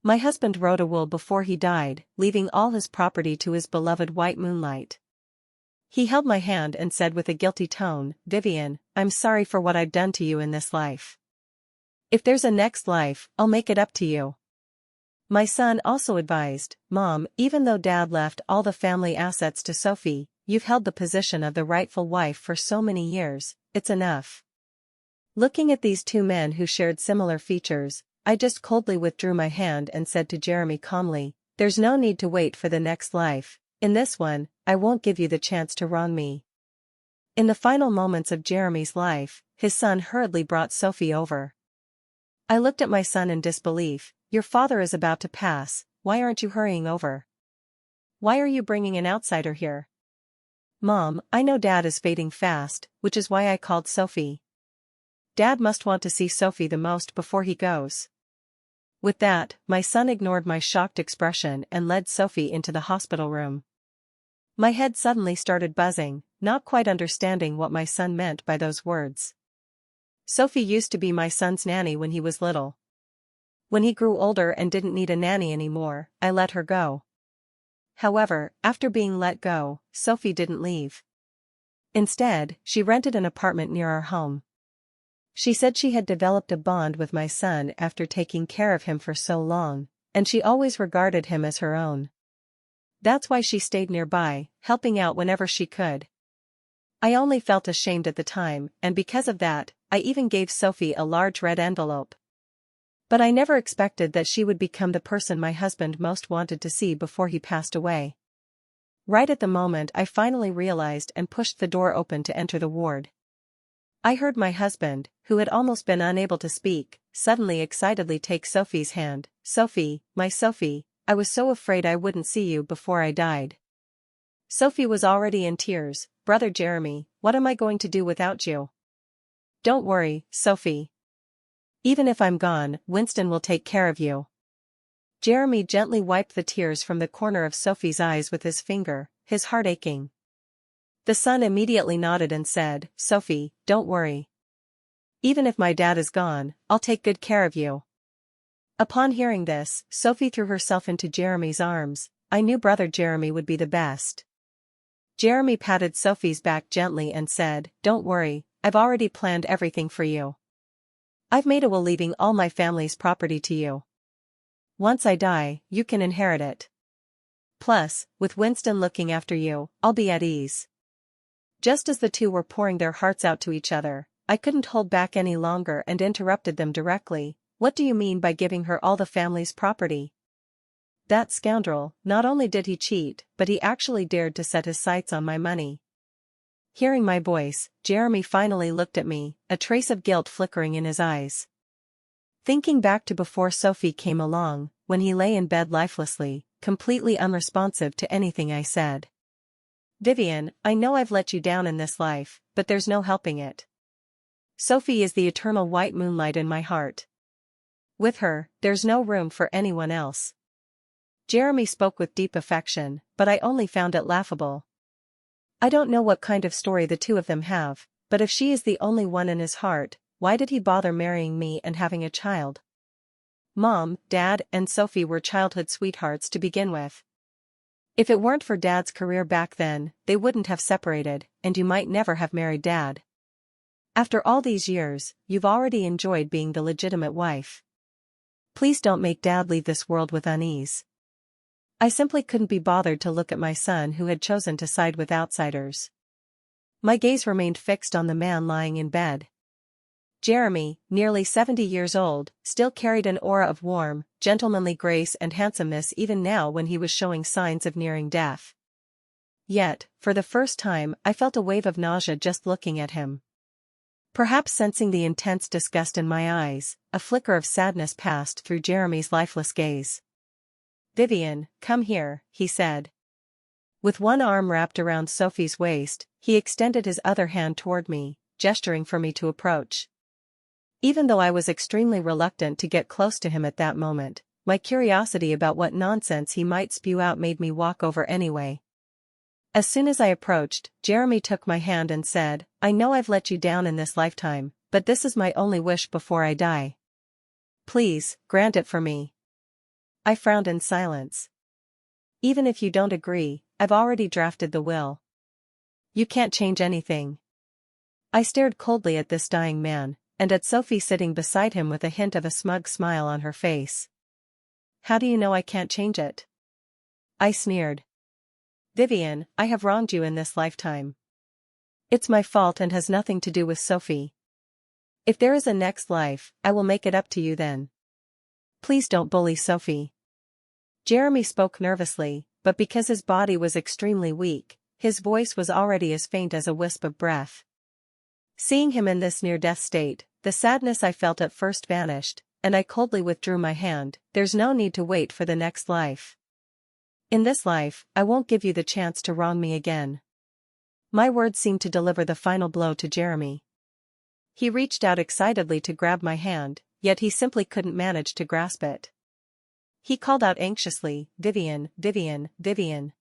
My husband wrote a will before he died, leaving all his property to his beloved white moonlight. He held my hand and said with a guilty tone, "Vivian, I'm sorry for what I've done to you in this life. If there's a next life, I'll make it up to you." My son also advised, "Mom, even though Dad left all the family assets to Sophie, you've held the position of the rightful wife for so many years, it's enough." Looking at these two men who shared similar features, I just coldly withdrew my hand and said to Jeremy calmly, "There's no need to wait for the next life. In this one, I won't give you the chance to wrong me." In the final moments of Jeremy's life, his son hurriedly brought Sophie over. I looked at my son in disbelief. "Your father is about to pass, why aren't you hurrying over? Why are you bringing an outsider here?" "Mom, I know Dad is fading fast, which is why I called Sophie. Dad must want to see Sophie the most before he goes." With that, my son ignored my shocked expression and led Sophie into the hospital room. My head suddenly started buzzing, not quite understanding what my son meant by those words. Sophie used to be my son's nanny when he was little. When he grew older and didn't need a nanny anymore, I let her go. However, after being let go, Sophie didn't leave. Instead, she rented an apartment near our home. She said she had developed a bond with my son after taking care of him for so long, and she always regarded him as her own. That's why she stayed nearby, helping out whenever she could. I only felt ashamed at the time, and because of that, I even gave Sophie a large red envelope. But I never expected that she would become the person my husband most wanted to see before he passed away. Right at the moment I finally realized and pushed the door open to enter the ward. I heard my husband, who had almost been unable to speak, suddenly excitedly take Sophie's hand. "Sophie, my Sophie, I was so afraid I wouldn't see you before I died." Sophie was already in tears. "Brother Jeremy, what am I going to do without you?" "Don't worry, Sophie. Even if I'm gone, Winston will take care of you." Jeremy gently wiped the tears from the corner of Sophie's eyes with his finger, his heart aching. The son immediately nodded and said, "Sophie, don't worry. Even if my dad is gone, I'll take good care of you." Upon hearing this, Sophie threw herself into Jeremy's arms. I knew brother Jeremy would be the best. Jeremy patted Sophie's back gently and said, "Don't worry, I've already planned everything for you. I've made a will leaving all my family's property to you. Once I die, you can inherit it. Plus, with Winston looking after you, I'll be at ease." Just as the two were pouring their hearts out to each other, I couldn't hold back any longer and interrupted them directly. "What do you mean by giving her all the family's property? That scoundrel, not only did he cheat, but he actually dared to set his sights on my money." Hearing my voice, Jeremy finally looked at me, a trace of guilt flickering in his eyes. Thinking back to before Sophie came along, when he lay in bed lifelessly, completely unresponsive to anything I said. "Vivian, I know I've let you down in this life, but there's no helping it. Sophie is the eternal white moonlight in my heart. With her, there's no room for anyone else." Jeremy spoke with deep affection, but I only found it laughable. I don't know what kind of story the two of them have, but if she is the only one in his heart, why did he bother marrying me and having a child? Mom, Dad, and Sophie were childhood sweethearts to begin with. If it weren't for Dad's career back then, they wouldn't have separated, and you might never have married Dad. After all these years, you've already enjoyed being the legitimate wife. Please don't make Dad leave this world with unease." I simply couldn't be bothered to look at my son who had chosen to side with outsiders. My gaze remained fixed on the man lying in bed. Jeremy, nearly 70 years old, still carried an aura of warm, gentlemanly grace and handsomeness even now when he was showing signs of nearing death. Yet, for the first time, I felt a wave of nausea just looking at him. Perhaps sensing the intense disgust in my eyes, a flicker of sadness passed through Jeremy's lifeless gaze. "Vivian, come here," he said. With one arm wrapped around Sophie's waist, he extended his other hand toward me, gesturing for me to approach. Even though I was extremely reluctant to get close to him at that moment, my curiosity about what nonsense he might spew out made me walk over anyway. As soon as I approached, Jeremy took my hand and said, "I know I've let you down in this lifetime, but this is my only wish before I die. Please, grant it for me." I frowned in silence. Even if you don't agree, I've already drafted the will. You can't change anything. I stared coldly at this dying man, and at Sophie sitting beside him with a hint of a smug smile on her face. How do you know I can't change it? I sneered. Vivian, I have wronged you in this lifetime. It's my fault and has nothing to do with Sophie. If there is a next life, I will make it up to you then. Please don't bully Sophie. Jeremy spoke nervously, but because his body was extremely weak, his voice was already as faint as a wisp of breath. Seeing him in this near-death state, the sadness I felt at first vanished, and I coldly withdrew my hand. There's no need to wait for the next life. In this life, I won't give you the chance to wrong me again. My words seemed to deliver the final blow to Jeremy. He reached out excitedly to grab my hand, yet he simply couldn't manage to grasp it. He called out anxiously, Vivian, Vivian, Vivian.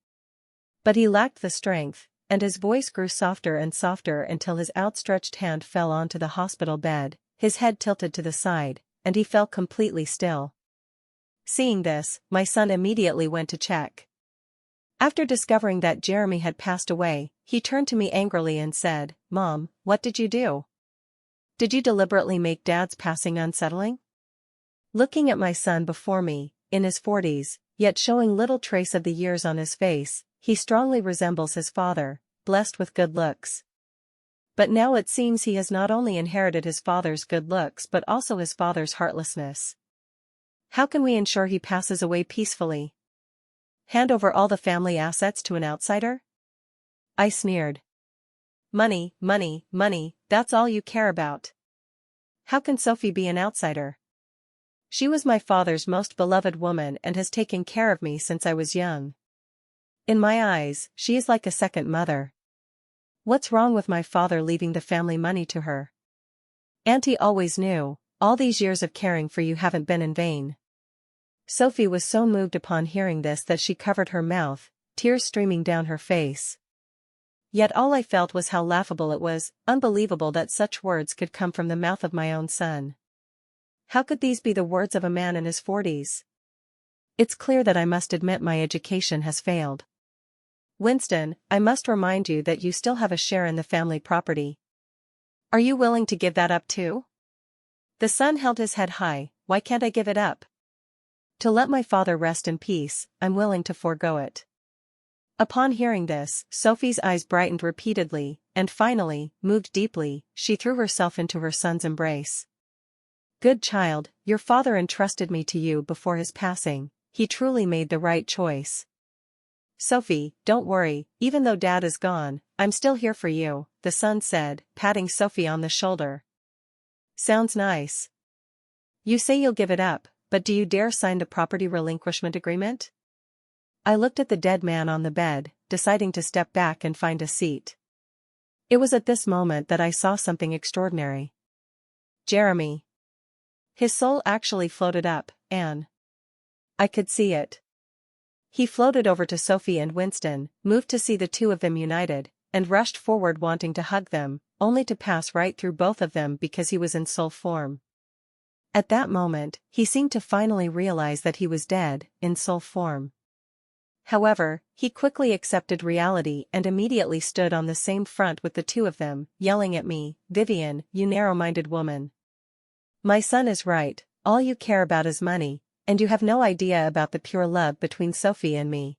But he lacked the strength, and his voice grew softer and softer until his outstretched hand fell onto the hospital bed, his head tilted to the side, and he fell completely still. Seeing this, my son immediately went to check. After discovering that Jeremy had passed away, he turned to me angrily and said, Mom, what did you do? Did you deliberately make Dad's passing unsettling? Looking at my son before me, in his 40s, yet showing little trace of the years on his face, he strongly resembles his father, blessed with good looks. But now it seems he has not only inherited his father's good looks but also his father's heartlessness. How can we ensure he passes away peacefully? Hand over all the family assets to an outsider? I sneered. Money, money, money, that's all you care about. How can Sophie be an outsider? She was my father's most beloved woman and has taken care of me since I was young. In my eyes, she is like a second mother. What's wrong with my father leaving the family money to her? Auntie always knew, all these years of caring for you haven't been in vain. Sophie was so moved upon hearing this that she covered her mouth, tears streaming down her face. Yet all I felt was how laughable it was, unbelievable that such words could come from the mouth of my own son. How could these be the words of a man in his 40s? It's clear that I must admit my education has failed. Winston, I must remind you that you still have a share in the family property. Are you willing to give that up too? The son held his head high. Why can't I give it up? To let my father rest in peace, I'm willing to forego it. Upon hearing this, Sophie's eyes brightened repeatedly, and finally, moved deeply, she threw herself into her son's embrace. Good child, your father entrusted me to you before his passing. He truly made the right choice. Sophie, don't worry, even though Dad is gone, I'm still here for you, the son said, patting Sophie on the shoulder. Sounds nice. You say you'll give it up, but do you dare sign the property relinquishment agreement? I looked at the dead man on the bed, deciding to step back and find a seat. It was at this moment that I saw something extraordinary. Jeremy. His soul actually floated up, and I could see it. He floated over to Sophie and Winston, moved to see the two of them united, and rushed forward wanting to hug them, only to pass right through both of them because he was in soul form. At that moment, he seemed to finally realize that he was dead, in soul form. However, he quickly accepted reality and immediately stood on the same front with the two of them, yelling at me, Vivian, you narrow-minded woman. My son is right, all you care about is money, and you have no idea about the pure love between Sophie and me.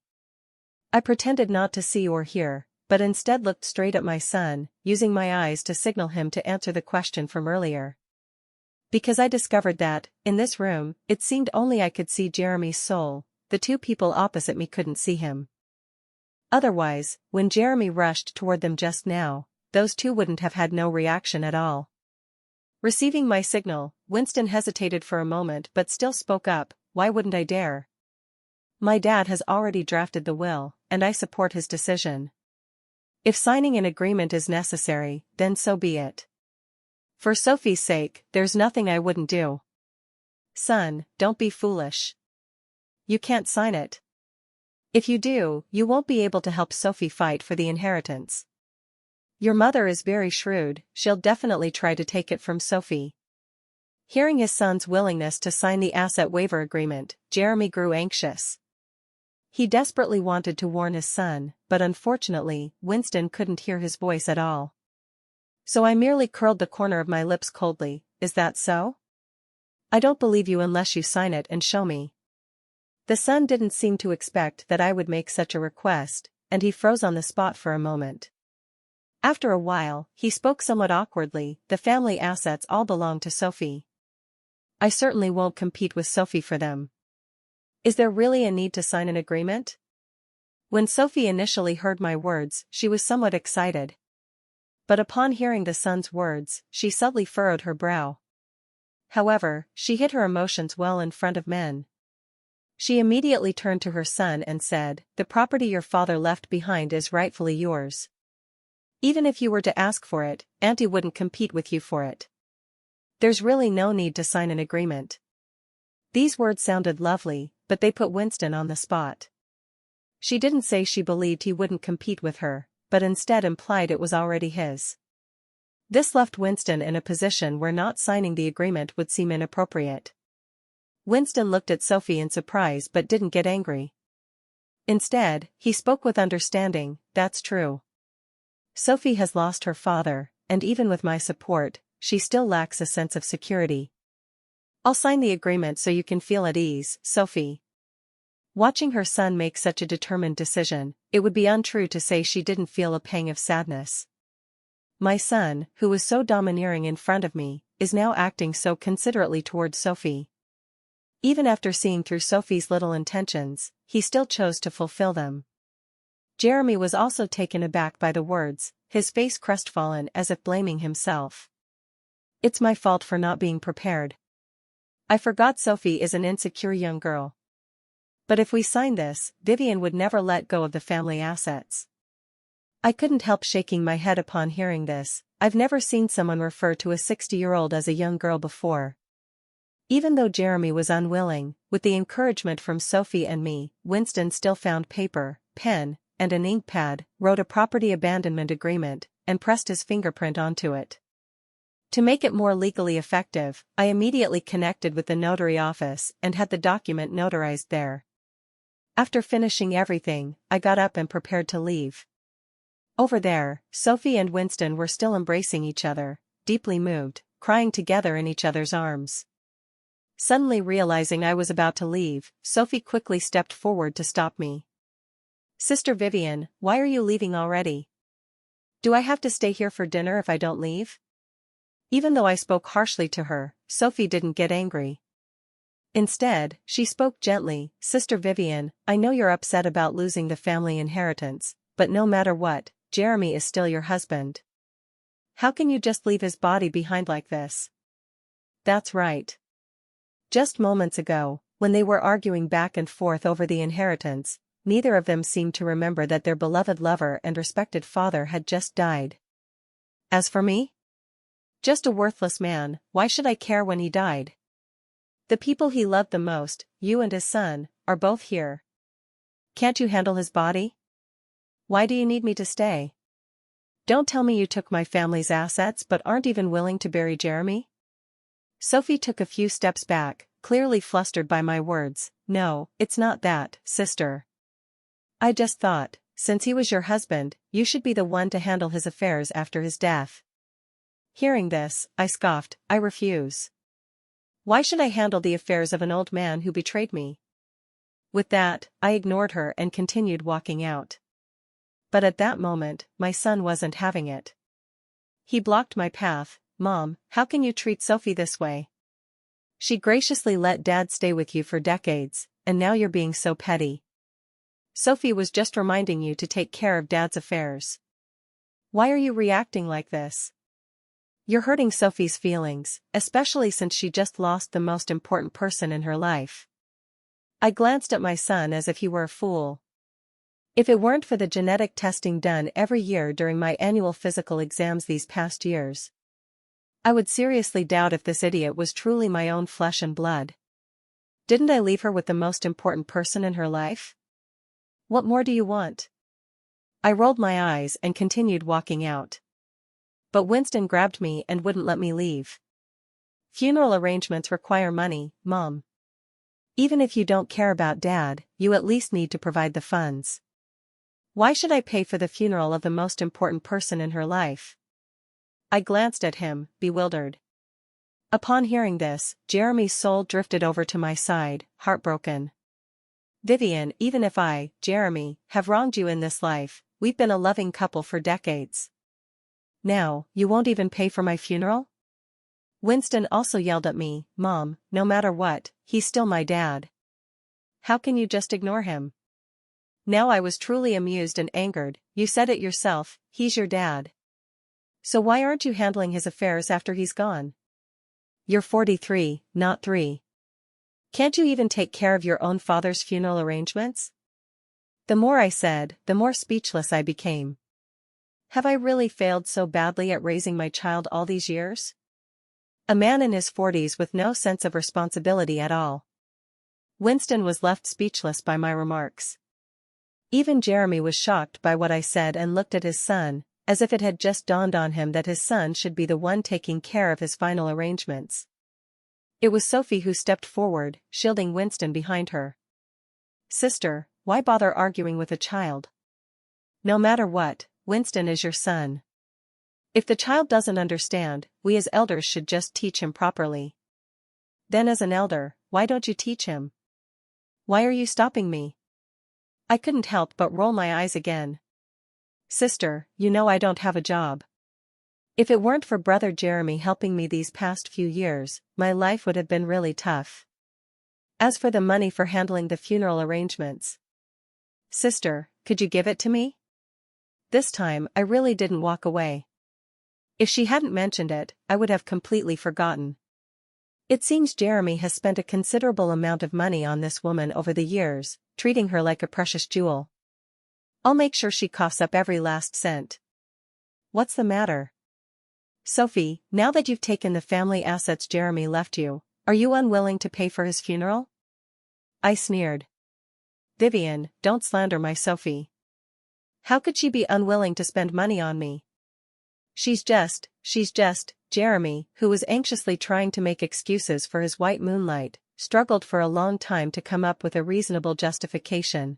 I pretended not to see or hear, but instead looked straight at my son, using my eyes to signal him to answer the question from earlier. Because I discovered that, in this room, it seemed only I could see Jeremy's soul, the two people opposite me couldn't see him. Otherwise, when Jeremy rushed toward them just now, those two wouldn't have had no reaction at all. Receiving my signal, Winston hesitated for a moment but still spoke up, why wouldn't I dare? My dad has already drafted the will, and I support his decision. If signing an agreement is necessary, then so be it. For Sophie's sake, there's nothing I wouldn't do. Son, don't be foolish. You can't sign it. If you do, you won't be able to help Sophie fight for the inheritance. Your mother is very shrewd, she'll definitely try to take it from Sophie. Hearing his son's willingness to sign the asset waiver agreement, Jeremy grew anxious. He desperately wanted to warn his son, but unfortunately, Winston couldn't hear his voice at all. So I merely curled the corner of my lips coldly. Is that so? I don't believe you unless you sign it and show me. The son didn't seem to expect that I would make such a request, and he froze on the spot for a moment. After a while, he spoke somewhat awkwardly. The family assets all belong to Sophie. I certainly won't compete with Sophie for them. Is there really a need to sign an agreement? When Sophie initially heard my words, she was somewhat excited. But upon hearing the son's words, she subtly furrowed her brow. However, she hid her emotions well in front of men. She immediately turned to her son and said, "The property your father left behind is rightfully yours. Even if you were to ask for it, Auntie wouldn't compete with you for it. There's really no need to sign an agreement." These words sounded lovely, but they put Winston on the spot. She didn't say she believed he wouldn't compete with her, but instead implied it was already his. This left Winston in a position where not signing the agreement would seem inappropriate. Winston looked at Sophie in surprise but didn't get angry. Instead, he spoke with understanding. "That's true. Sophie has lost her father, and even with my support, she still lacks a sense of security. I'll sign the agreement so you can feel at ease, Sophie." Watching her son make such a determined decision, it would be untrue to say she didn't feel a pang of sadness. My son, who was so domineering in front of me, is now acting so considerately towards Sophie. Even after seeing through Sophie's little intentions, he still chose to fulfill them. Jeremy was also taken aback by the words, his face crestfallen as if blaming himself. "It's my fault for not being prepared. I forgot Sophie is an insecure young girl. But if we sign this, Vivian would never let go of the family assets." I couldn't help shaking my head upon hearing this. I've never seen someone refer to a 60-year-old as a young girl before. Even though Jeremy was unwilling, with the encouragement from Sophie and me, Winston still found paper, pen, and an ink pad, wrote a property abandonment agreement, and pressed his fingerprint onto it. To make it more legally effective, I immediately connected with the notary office and had the document notarized there. After finishing everything, I got up and prepared to leave. Over there, Sophie and Winston were still embracing each other, deeply moved, crying together in each other's arms. Suddenly realizing I was about to leave, Sophie quickly stepped forward to stop me. "Sister Vivian, why are you leaving already? Do I have to stay here for dinner if I don't leave?" Even though I spoke harshly to her, Sophie didn't get angry. Instead, she spoke gently. "Sister Vivian, I know you're upset about losing the family inheritance, but no matter what, Jeremy is still your husband. How can you just leave his body behind like this?" That's right. Just moments ago, when they were arguing back and forth over the inheritance, neither of them seemed to remember that their beloved lover and respected father had just died. As for me? Just a worthless man. Why should I care when he died? The people he loved the most, you and his son, are both here. Can't you handle his body? Why do you need me to stay? Don't tell me you took my family's assets but aren't even willing to bury Jeremy? Sophie took a few steps back, clearly flustered by my words. "No, it's not that, sister. I just thought, since he was your husband, you should be the one to handle his affairs after his death." Hearing this, I scoffed. "I refuse. Why should I handle the affairs of an old man who betrayed me?" With that, I ignored her and continued walking out. But at that moment, my son wasn't having it. He blocked my path. "Mom, how can you treat Sophie this way? She graciously let Dad stay with you for decades, and now you're being so petty. Sophie was just reminding you to take care of Dad's affairs. Why are you reacting like this? You're hurting Sophie's feelings, especially since she just lost the most important person in her life." I glanced at my son as if he were a fool. If it weren't for the genetic testing done every year during my annual physical exams these past years, I would seriously doubt if this idiot was truly my own flesh and blood. Didn't I leave her with the most important person in her life? What more do you want? I rolled my eyes and continued walking out. But Winston grabbed me and wouldn't let me leave. Funeral arrangements require money, Mom. Even if you don't care about Dad, you at least need to provide the funds. Why should I pay for the funeral of the most important person in her life? I glanced at him, bewildered. Upon hearing this, Jeremy's soul drifted over to my side, heartbroken. Vivian, even if I, Jeremy, have wronged you in this life, we've been a loving couple for decades. Now, you won't even pay for my funeral? Winston also yelled at me, Mom, no matter what, he's still my dad. How can you just ignore him? Now I was truly amused and angered. You said it yourself, he's your dad. So why aren't you handling his affairs after he's gone? You're 43, not 3. Can't you even take care of your own father's funeral arrangements? The more I said, the more speechless I became. Have I really failed so badly at raising my child all these years? A man in his 40s with no sense of responsibility at all. Winston was left speechless by my remarks. Even Jeremy was shocked by what I said and looked at his son, as if it had just dawned on him that his son should be the one taking care of his final arrangements. It was Sophie who stepped forward, shielding Winston behind her. Sister, why bother arguing with a child? No matter what, Winston is your son. If the child doesn't understand, we as elders should just teach him properly. Then as an elder, why don't you teach him? Why are you stopping me? I couldn't help but roll my eyes again. Sister, you know I don't have a job. If it weren't for brother Jeremy helping me these past few years, my life would have been really tough. As for the money for handling the funeral arrangements. Sister, could you give it to me? This time I really didn't walk away. If she hadn't mentioned it, I would have completely forgotten. It seems Jeremy has spent a considerable amount of money on this woman over the years, treating her like a precious jewel. I'll make sure she coughs up every last cent. What's the matter? Sophie, now that you've taken the family assets Jeremy left you, are you unwilling to pay for his funeral? I sneered. Vivian, don't slander my Sophie. How could she be unwilling to spend money on me? She's just, Jeremy, who was anxiously trying to make excuses for his white moonlight, struggled for a long time to come up with a reasonable justification.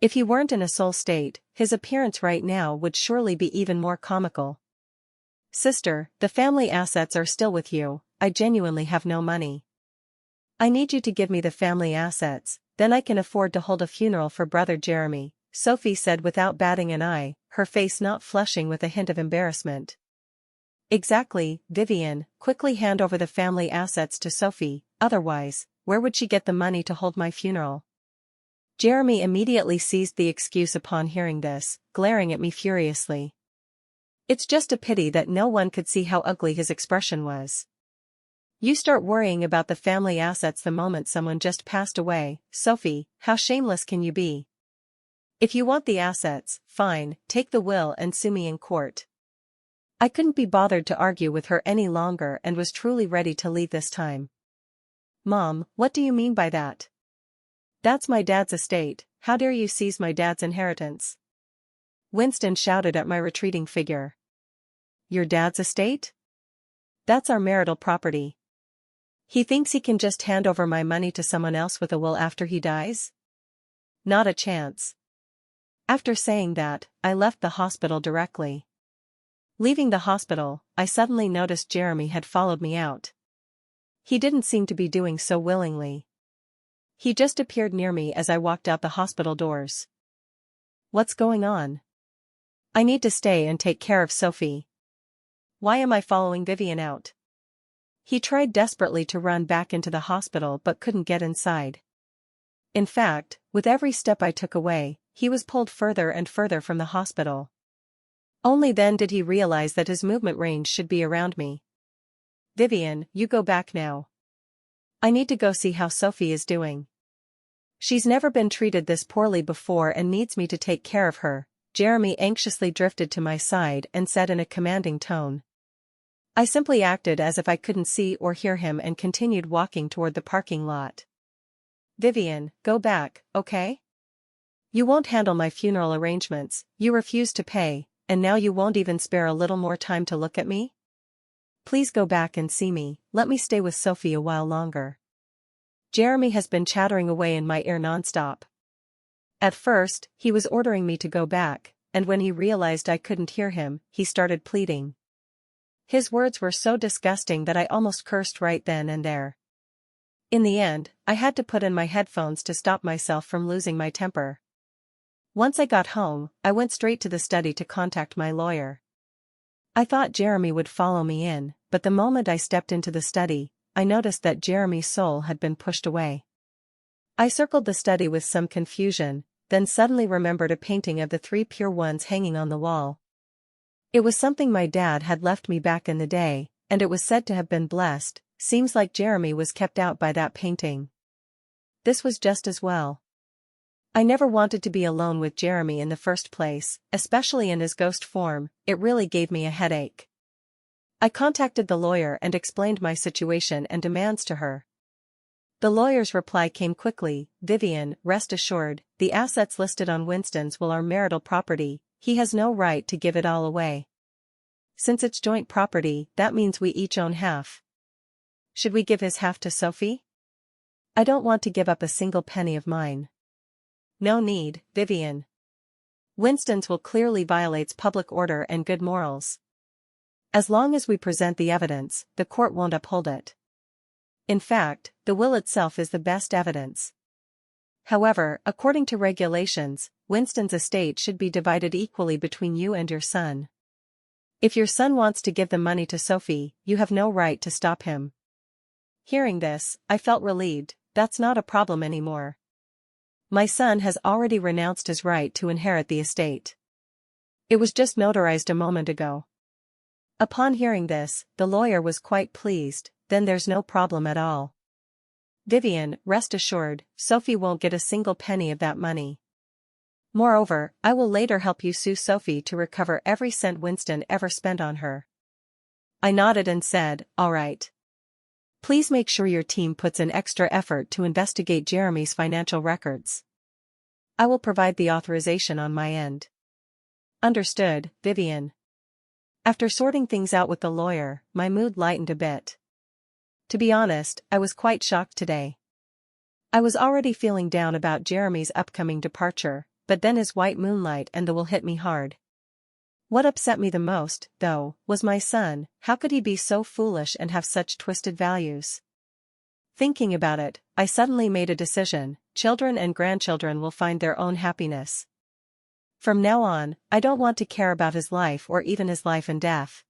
If he weren't in a soul state, his appearance right now would surely be even more comical. Sister, the family assets are still with you, I genuinely have no money. I need you to give me the family assets, then I can afford to hold a funeral for brother Jeremy, Sophie said without batting an eye, her face not flushing with a hint of embarrassment. Exactly, Vivian, quickly hand over the family assets to Sophie, otherwise, where would she get the money to hold my funeral? Jeremy immediately seized the excuse upon hearing this, glaring at me furiously. It's just a pity that no one could see how ugly his expression was. You start worrying about the family assets the moment someone just passed away, Sophie, how shameless can you be? If you want the assets, fine, take the will and sue me in court. I couldn't be bothered to argue with her any longer and was truly ready to leave this time. Mom, what do you mean by that? That's my dad's estate, how dare you seize my dad's inheritance? Winston shouted at my retreating figure. Your dad's estate? That's our marital property. He thinks he can just hand over my money to someone else with a will after he dies? Not a chance. After saying that, I left the hospital directly. Leaving the hospital, I suddenly noticed Jeremy had followed me out. He didn't seem to be doing so willingly. He just appeared near me as I walked out the hospital doors. What's going on? I need to stay and take care of Sophie. Why am I following Vivian out? He tried desperately to run back into the hospital but couldn't get inside. In fact, with every step I took away, he was pulled further and further from the hospital. Only then did he realize that his movement range should be around me. Vivian, you go back now. I need to go see how Sophie is doing. She's never been treated this poorly before and needs me to take care of her. Jeremy anxiously drifted to my side and said in a commanding tone. I simply acted as if I couldn't see or hear him and continued walking toward the parking lot. Vivian, go back, okay? You won't handle my funeral arrangements, you refuse to pay, and now you won't even spare a little more time to look at me? Please go back and see me, let me stay with Sophie a while longer. Jeremy has been chattering away in my ear nonstop. At first, he was ordering me to go back, and when he realized I couldn't hear him, he started pleading. His words were so disgusting that I almost cursed right then and there. In the end, I had to put in my headphones to stop myself from losing my temper. Once I got home, I went straight to the study to contact my lawyer. I thought Jeremy would follow me in, but the moment I stepped into the study, I noticed that Jeremy's soul had been pushed away. I circled the study with some confusion, then suddenly remembered a painting of the three pure ones hanging on the wall. It was something my dad had left me back in the day, and it was said to have been blessed. Seems like Jeremy was kept out by that painting. This was just as well. I never wanted to be alone with Jeremy in the first place, especially in his ghost form. It really gave me a headache. I contacted the lawyer and explained my situation and demands to her. The lawyer's reply came quickly. Vivian, rest assured, the assets listed on Winston's will are marital property, he has no right to give it all away. Since it's joint property, that means we each own half. Should we give his half to Sophie? I don't want to give up a single penny of mine. No need, Vivian. Winston's will clearly violates public order and good morals. As long as we present the evidence, the court won't uphold it. In fact, the will itself is the best evidence. However, according to regulations, Winston's estate should be divided equally between you and your son. If your son wants to give the money to Sophie, you have no right to stop him. Hearing this, I felt relieved. That's not a problem anymore. My son has already renounced his right to inherit the estate. It was just notarized a moment ago. Upon hearing this, the lawyer was quite pleased. Then there's no problem at all. Vivian, rest assured, Sophie won't get a single penny of that money. Moreover, I will later help you sue Sophie to recover every cent Winston ever spent on her. I nodded and said, all right. Please make sure your team puts in extra effort to investigate Jeremy's financial records. I will provide the authorization on my end. Understood, Vivian. After sorting things out with the lawyer, my mood lightened a bit. To be honest, I was quite shocked today. I was already feeling down about Jeremy's upcoming departure, but then his white moonlight and the will hit me hard. What upset me the most, though, was my son. How could he be so foolish and have such twisted values? Thinking about it, I suddenly made a decision. Children and grandchildren will find their own happiness. From now on, I don't want to care about his life or even his life and death.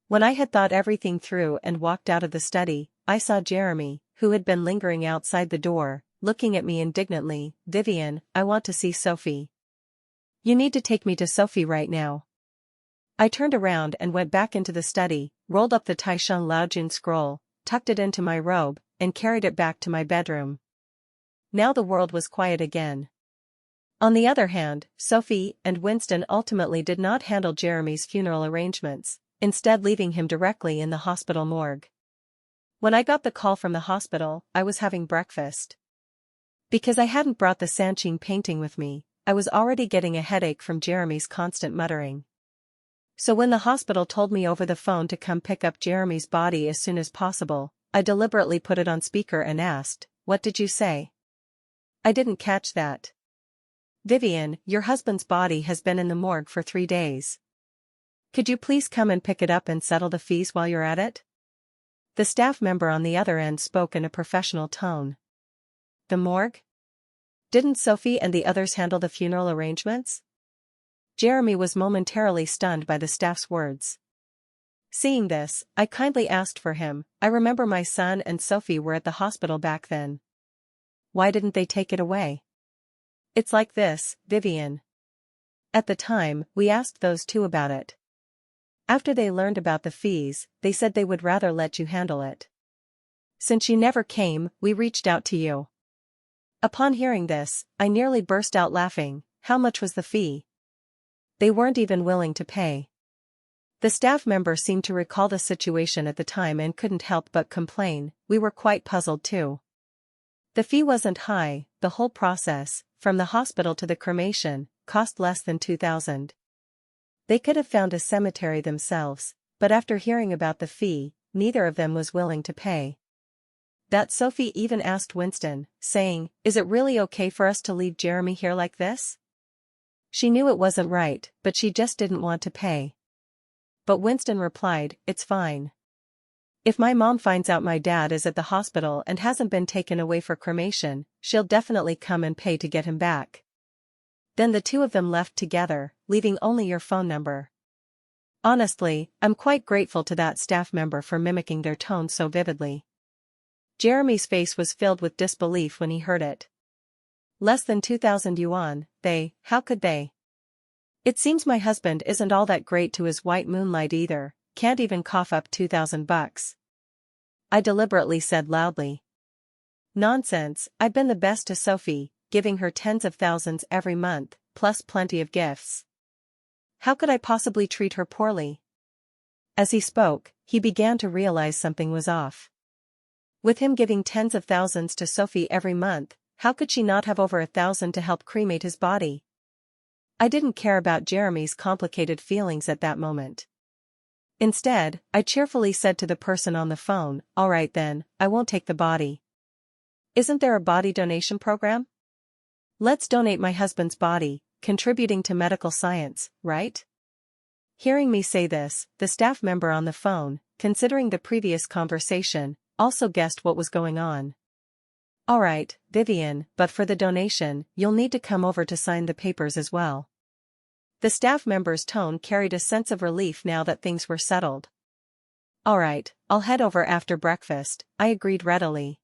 When I had thought everything through and walked out of the study, I saw Jeremy, who had been lingering outside the door, looking at me indignantly. Vivian, I want to see Sophie. You need to take me to Sophie right now. I turned around and went back into the study, rolled up the Taishan Laojun scroll, tucked it into my robe, and carried it back to my bedroom. Now the world was quiet again. On the other hand, Sophie and Winston ultimately did not handle Jeremy's funeral arrangements, instead leaving him directly in the hospital morgue. When I got the call from the hospital, I was having breakfast. Because I hadn't brought the Sanqing painting with me, I was already getting a headache from Jeremy's constant muttering. So when the hospital told me over the phone to come pick up Jeremy's body as soon as possible, I deliberately put it on speaker and asked, "What did you say?" I didn't catch that. Vivian, your husband's body has been in the morgue for 3 days. Could you please come and pick it up and settle the fees while you're at it? The staff member on the other end spoke in a professional tone. The morgue? Didn't Sophie and the others handle the funeral arrangements? Jeremy was momentarily stunned by the staff's words. Seeing this, I kindly asked for him. I remember my son and Sophie were at the hospital back then. Why didn't they take it away? It's like this, Vivian. At the time, we asked those two about it. After they learned about the fees, they said they would rather let you handle it. Since you never came, we reached out to you. Upon hearing this, I nearly burst out laughing. How much was the fee? They weren't even willing to pay. The staff member seemed to recall the situation at the time and couldn't help but complain. We were quite puzzled too. The fee wasn't high. The whole process, from the hospital to the cremation, cost less than 2,000. They could have found a cemetery themselves, but after hearing about the fee, neither of them was willing to pay. That Sophie even asked Winston, saying, "Is it really okay for us to leave Jeremy here like this?" She knew it wasn't right, but she just didn't want to pay. But Winston replied, "It's fine. If my mom finds out my dad is at the hospital and hasn't been taken away for cremation, she'll definitely come and pay to get him back." Then the two of them left together, leaving only your phone number. Honestly, I'm quite grateful to that staff member for mimicking their tone so vividly. Jeremy's face was filled with disbelief when he heard it. Less than 2,000 yuan, how could they? It seems my husband isn't all that great to his white moonlight either, can't even cough up 2,000 bucks. I deliberately said loudly. Nonsense, I've been the best to Sophie, giving her tens of thousands every month, plus plenty of gifts. How could I possibly treat her poorly? As he spoke, he began to realize something was off. With him giving tens of thousands to Sophie every month, how could she not have over 1,000 to help cremate his body? I didn't care about Jeremy's complicated feelings at that moment. Instead, I cheerfully said to the person on the phone, "All right then, I won't take the body. Isn't there a body donation program? Let's donate my husband's body, contributing to medical science, right?" Hearing me say this, the staff member on the phone, considering the previous conversation, also guessed what was going on. "All right, Vivian, but for the donation, you'll need to come over to sign the papers as well." The staff member's tone carried a sense of relief now that things were settled. "All right, I'll head over after breakfast," I agreed readily.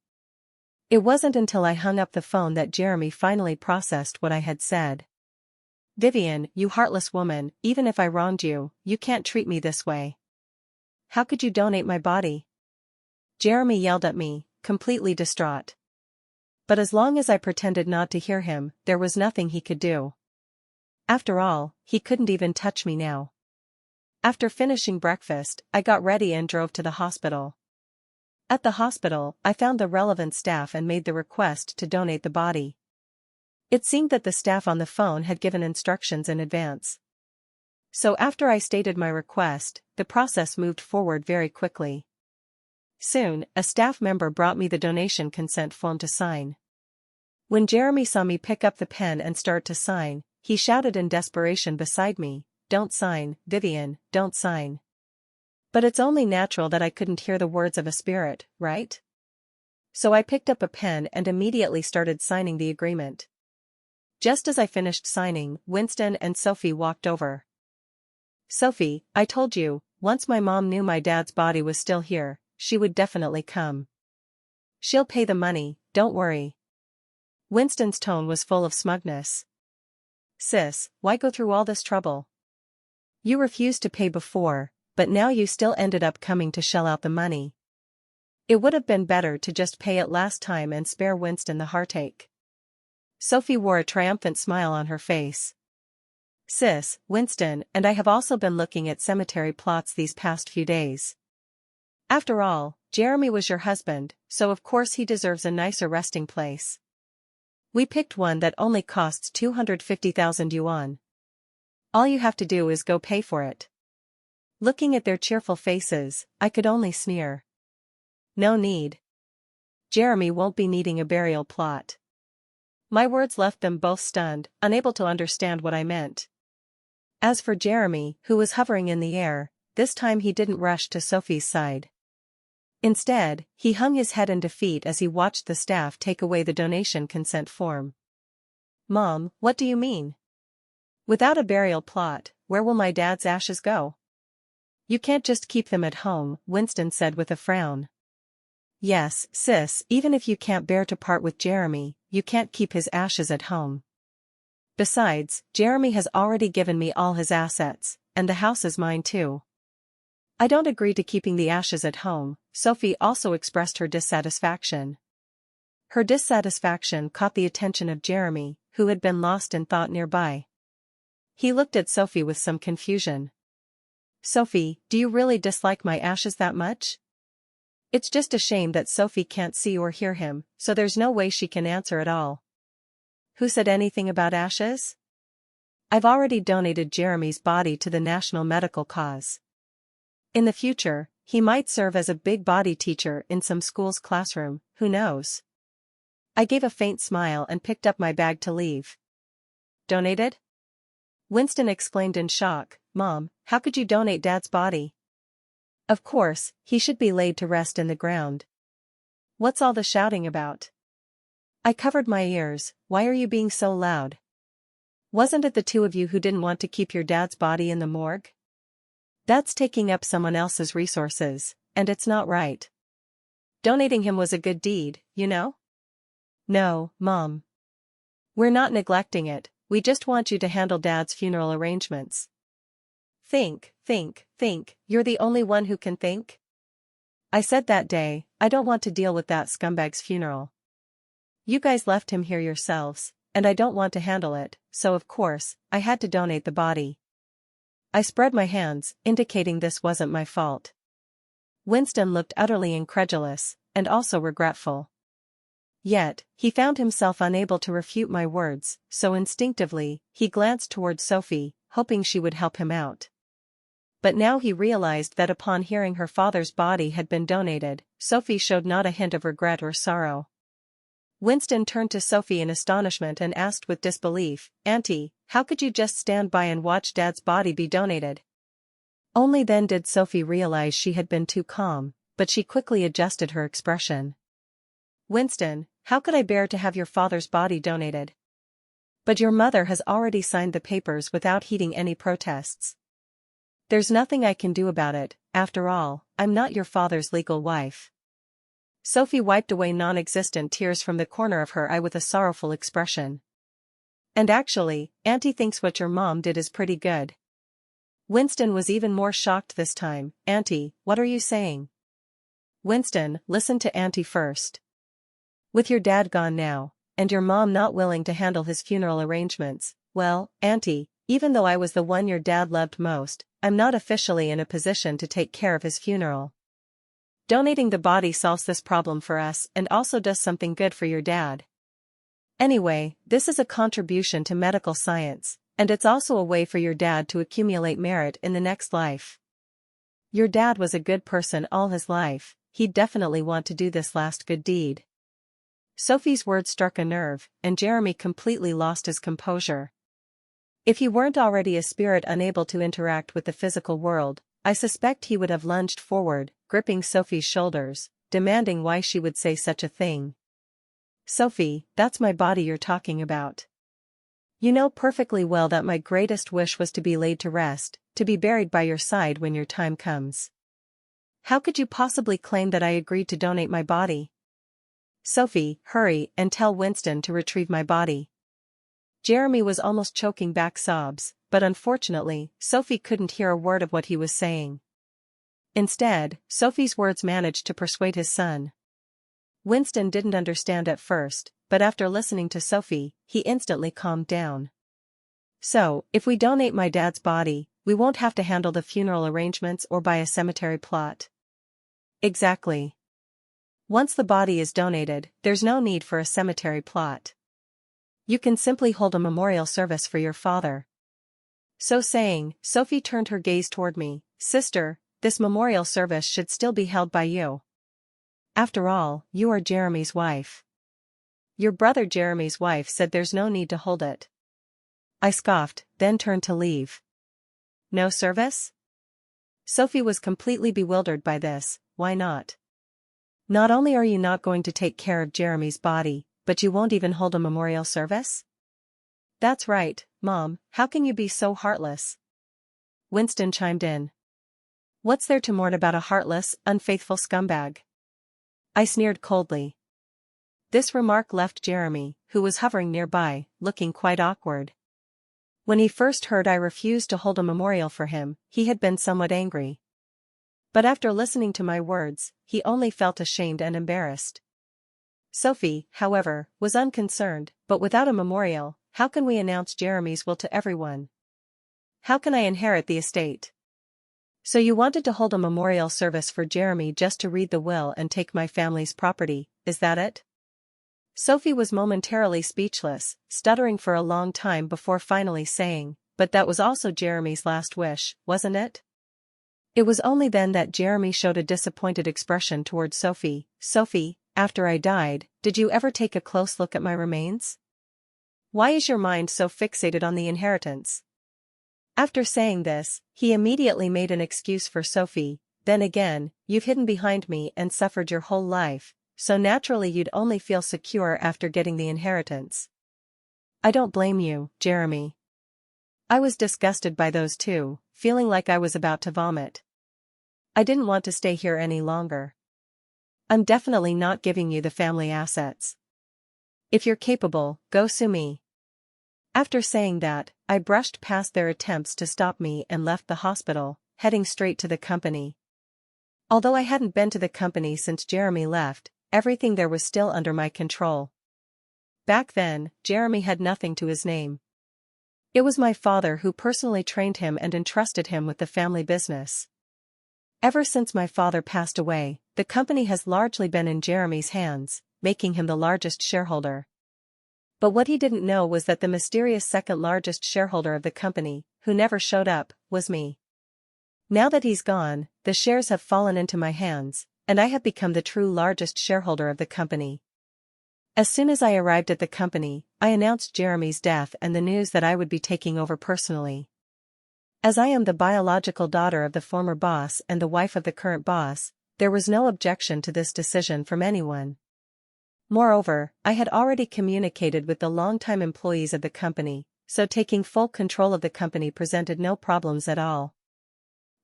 It wasn't until I hung up the phone that Jeremy finally processed what I had said. "Vivian, you heartless woman, even if I wronged you, you can't treat me this way. How could you donate my body?" Jeremy yelled at me, completely distraught. But as long as I pretended not to hear him, there was nothing he could do. After all, he couldn't even touch me now. After finishing breakfast, I got ready and drove to the hospital. At the hospital, I found the relevant staff and made the request to donate the body. It seemed that the staff on the phone had given instructions in advance. So after I stated my request, the process moved forward very quickly. Soon, a staff member brought me the donation consent form to sign. When Jeremy saw me pick up the pen and start to sign, he shouted in desperation beside me, "Don't sign, Vivian, don't sign." But it's only natural that I couldn't hear the words of a spirit, right? So I picked up a pen and immediately started signing the agreement. Just as I finished signing, Winston and Sophie walked over. "Sophie, I told you, once my mom knew my dad's body was still here, she would definitely come. She'll pay the money, don't worry." Winston's tone was full of smugness. "Sis, why go through all this trouble? You refused to pay before, but now you still ended up coming to shell out the money. It would have been better to just pay it last time and spare Winston the heartache." Sophie wore a triumphant smile on her face. "Sis, Winston and I have also been looking at cemetery plots these past few days. After all, Jeremy was your husband, so of course he deserves a nicer resting place. We picked one that only costs 250,000 yuan. All you have to do is go pay for it." Looking at their cheerful faces, I could only sneer. "No need. Jeremy won't be needing a burial plot." My words left them both stunned, unable to understand what I meant. As for Jeremy, who was hovering in the air, this time he didn't rush to Sophie's side. Instead, he hung his head in defeat as he watched the staff take away the donation consent form. "Mom, what do you mean? Without a burial plot, where will my dad's ashes go?" "You can't just keep them at home," Winston said with a frown. "Yes, sis, even if you can't bear to part with Jeremy, you can't keep his ashes at home. Besides, Jeremy has already given me all his assets, and the house is mine too. I don't agree to keeping the ashes at home." Sophie also expressed her dissatisfaction. Her dissatisfaction caught the attention of Jeremy, who had been lost in thought nearby. He looked at Sophie with some confusion. "Sophie, do you really dislike my ashes that much?" It's just a shame that Sophie can't see or hear him, so there's no way she can answer at all. "Who said anything about ashes? I've already donated Jeremy's body to the national medical cause." In the future, he might serve as a big body teacher in some school's classroom, who knows? I gave a faint smile and picked up my bag to leave. Donated? Winston exclaimed in shock. Mom, how could you donate Dad's body? Of course, he should be laid to rest in the ground. What's all the shouting about? I covered my ears. Why are you being so loud? Wasn't it the two of you who didn't want to keep your dad's body in the morgue? That's taking up someone else's resources, and it's not right. Donating him was a good deed, you know? No, Mom. We're not neglecting it, we just want you to handle Dad's funeral arrangements. Think, you're the only one who can think? I said that day, I don't want to deal with that scumbag's funeral. You guys left him here yourselves, and I don't want to handle it, so of course, I had to donate the body. I spread my hands, indicating this wasn't my fault. Winston looked utterly incredulous, and also regretful. Yet, he found himself unable to refute my words, so instinctively, he glanced toward Sophie, hoping she would help him out. But now he realized that upon hearing her father's body had been donated, Sophie showed not a hint of regret or sorrow. Winston turned to Sophie in astonishment and asked with disbelief, Auntie, how could you just stand by and watch Dad's body be donated? Only then did Sophie realize she had been too calm, but she quickly adjusted her expression. Winston, how could I bear to have your father's body donated? But your mother has already signed the papers without heeding any protests. There's nothing I can do about it, after all, I'm not your father's legal wife. Sophie wiped away non-existent tears from the corner of her eye with a sorrowful expression. And actually, Auntie thinks what your mom did is pretty good. Winston was even more shocked this time. Auntie, what are you saying? Winston, listen to Auntie first. With your dad gone now, and your mom not willing to handle his funeral arrangements, well, Auntie, even though I was the one your dad loved most, I'm not officially in a position to take care of his funeral. Donating the body solves this problem for us and also does something good for your dad. Anyway, this is a contribution to medical science, and it's also a way for your dad to accumulate merit in the next life. Your dad was a good person all his life, he'd definitely want to do this last good deed. Sophie's words struck a nerve, and Jeremy completely lost his composure. If he weren't already a spirit unable to interact with the physical world, I suspect he would have lunged forward, gripping Sophie's shoulders, demanding why she would say such a thing. Sophie, that's my body you're talking about. You know perfectly well that my greatest wish was to be laid to rest, to be buried by your side when your time comes. How could you possibly claim that I agreed to donate my body? Sophie, hurry and tell Winston to retrieve my body. Jeremy was almost choking back sobs, but unfortunately, Sophie couldn't hear a word of what he was saying. Instead, Sophie's words managed to persuade his son. Winston didn't understand at first, but after listening to Sophie, he instantly calmed down. So, if we donate my dad's body, we won't have to handle the funeral arrangements or buy a cemetery plot. Exactly. Once the body is donated, there's no need for a cemetery plot. You can simply hold a memorial service for your father. So saying, Sophie turned her gaze toward me. Sister, this memorial service should still be held by you. After all, you are Jeremy's wife. Your brother Jeremy's wife said there's no need to hold it. I scoffed, then turned to leave. No service? Sophie was completely bewildered by this. Why not? Not only are you not going to take care of Jeremy's body, but you won't even hold a memorial service? That's right, Mom, how can you be so heartless? Winston chimed in. What's there to mourn about a heartless, unfaithful scumbag? I sneered coldly. This remark left Jeremy, who was hovering nearby, looking quite awkward. When he first heard I refused to hold a memorial for him, he had been somewhat angry. But after listening to my words, he only felt ashamed and embarrassed. Sophie, however, was unconcerned, but without a memorial, how can we announce Jeremy's will to everyone? How can I inherit the estate? So you wanted to hold a memorial service for Jeremy just to read the will and take my family's property, is that it? Sophie was momentarily speechless, stuttering for a long time before finally saying, but that was also Jeremy's last wish, wasn't it? It was only then that Jeremy showed a disappointed expression toward Sophie. Sophie, after I died, did you ever take a close look at my remains? Why is your mind so fixated on the inheritance? After saying this, he immediately made an excuse for Sophie. Then again, you've hidden behind me and suffered your whole life, so naturally you'd only feel secure after getting the inheritance. I don't blame you, Jeremy. I was disgusted by those two, feeling like I was about to vomit. I didn't want to stay here any longer. I'm definitely not giving you the family assets. If you're capable, go sue me. After saying that, I brushed past their attempts to stop me and left the hospital, heading straight to the company. Although I hadn't been to the company since Jeremy left, everything there was still under my control. Back then, Jeremy had nothing to his name. It was my father who personally trained him and entrusted him with the family business. Ever since my father passed away, the company has largely been in Jeremy's hands, making him the largest shareholder. But what he didn't know was that the mysterious second largest shareholder of the company, who never showed up, was me. Now that he's gone, the shares have fallen into my hands, and I have become the true largest shareholder of the company. As soon as I arrived at the company, I announced Jeremy's death and the news that I would be taking over personally. As I am the biological daughter of the former boss and the wife of the current boss, there was no objection to this decision from anyone. Moreover, I had already communicated with the longtime employees of the company, so taking full control of the company presented no problems at all.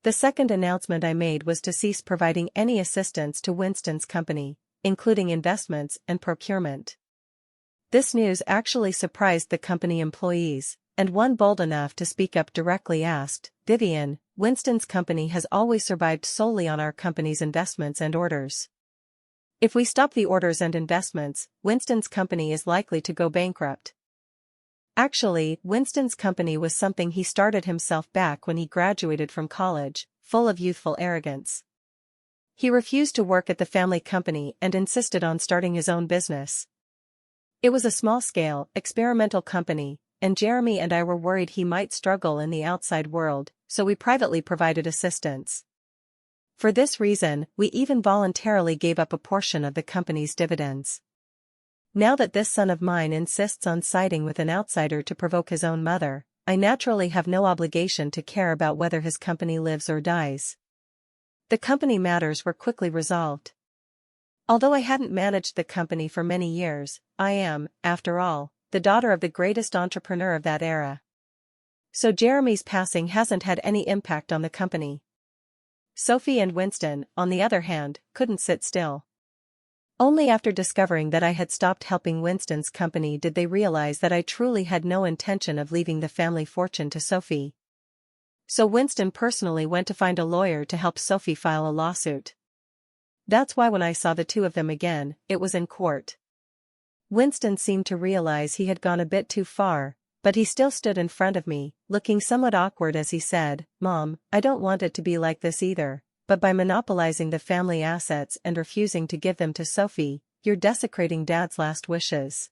The second announcement I made was to cease providing any assistance to Winston's company, including investments and procurement. This news actually surprised the company employees, and one bold enough to speak up directly asked, Vivian, Winston's company has always survived solely on our company's investments and orders. If we stop the orders and investments, Winston's company is likely to go bankrupt. Actually, Winston's company was something he started himself back when he graduated from college, full of youthful arrogance. He refused to work at the family company and insisted on starting his own business. It was a small-scale, experimental company, and Jeremy and I were worried he might struggle in the outside world, so we privately provided assistance. For this reason, we even voluntarily gave up a portion of the company's dividends. Now that this son of mine insists on siding with an outsider to provoke his own mother, I naturally have no obligation to care about whether his company lives or dies. The company matters were quickly resolved. Although I hadn't managed the company for many years, I am, after all, the daughter of the greatest entrepreneur of that era. So Jeremy's passing hasn't had any impact on the company. Sophie and Winston, on the other hand, couldn't sit still. Only after discovering that I had stopped helping Winston's company did they realize that I truly had no intention of leaving the family fortune to Sophie. So Winston personally went to find a lawyer to help Sophie file a lawsuit. That's why when I saw the two of them again, it was in court. Winston seemed to realize he had gone a bit too far, but he still stood in front of me, looking somewhat awkward as he said, Mom, I don't want it to be like this either, but by monopolizing the family assets and refusing to give them to Sophie, you're desecrating Dad's last wishes.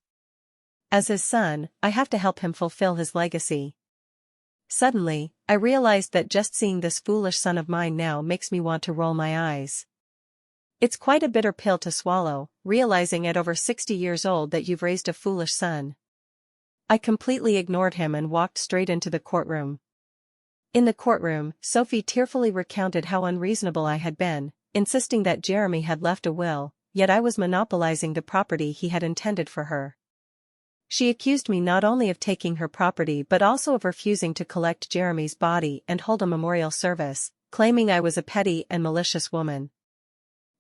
As his son, I have to help him fulfill his legacy. Suddenly, I realized that just seeing this foolish son of mine now makes me want to roll my eyes. It's quite a bitter pill to swallow, realizing at over 60 years old that you've raised a foolish son. I completely ignored him and walked straight into the courtroom. In the courtroom, Sophie tearfully recounted how unreasonable I had been, insisting that Jeremy had left a will, yet I was monopolizing the property he had intended for her. She accused me not only of taking her property but also of refusing to collect Jeremy's body and hold a memorial service, claiming I was a petty and malicious woman.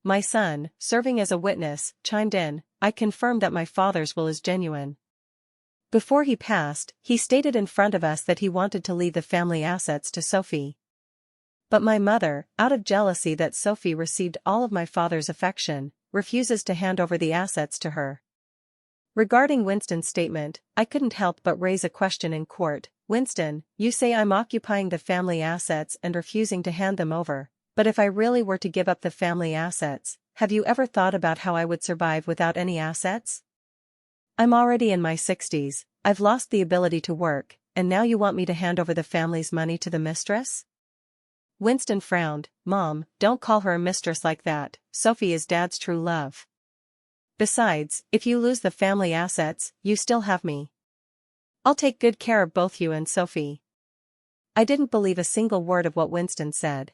My son, serving as a witness, chimed in, I confirm that my father's will is genuine. Before he passed, he stated in front of us that he wanted to leave the family assets to Sophie. But my mother, out of jealousy that Sophie received all of my father's affection, refuses to hand over the assets to her. Regarding Winston's statement, I couldn't help but raise a question in court. Winston, you say I'm occupying the family assets and refusing to hand them over, but if I really were to give up the family assets, have you ever thought about how I would survive without any assets? I'm already in my 60s, I've lost the ability to work, and now you want me to hand over the family's money to the mistress? Winston frowned. Mom, don't call her a mistress like that. Sophie is Dad's true love. Besides, if you lose the family assets, you still have me. I'll take good care of both you and Sophie. I didn't believe a single word of what Winston said.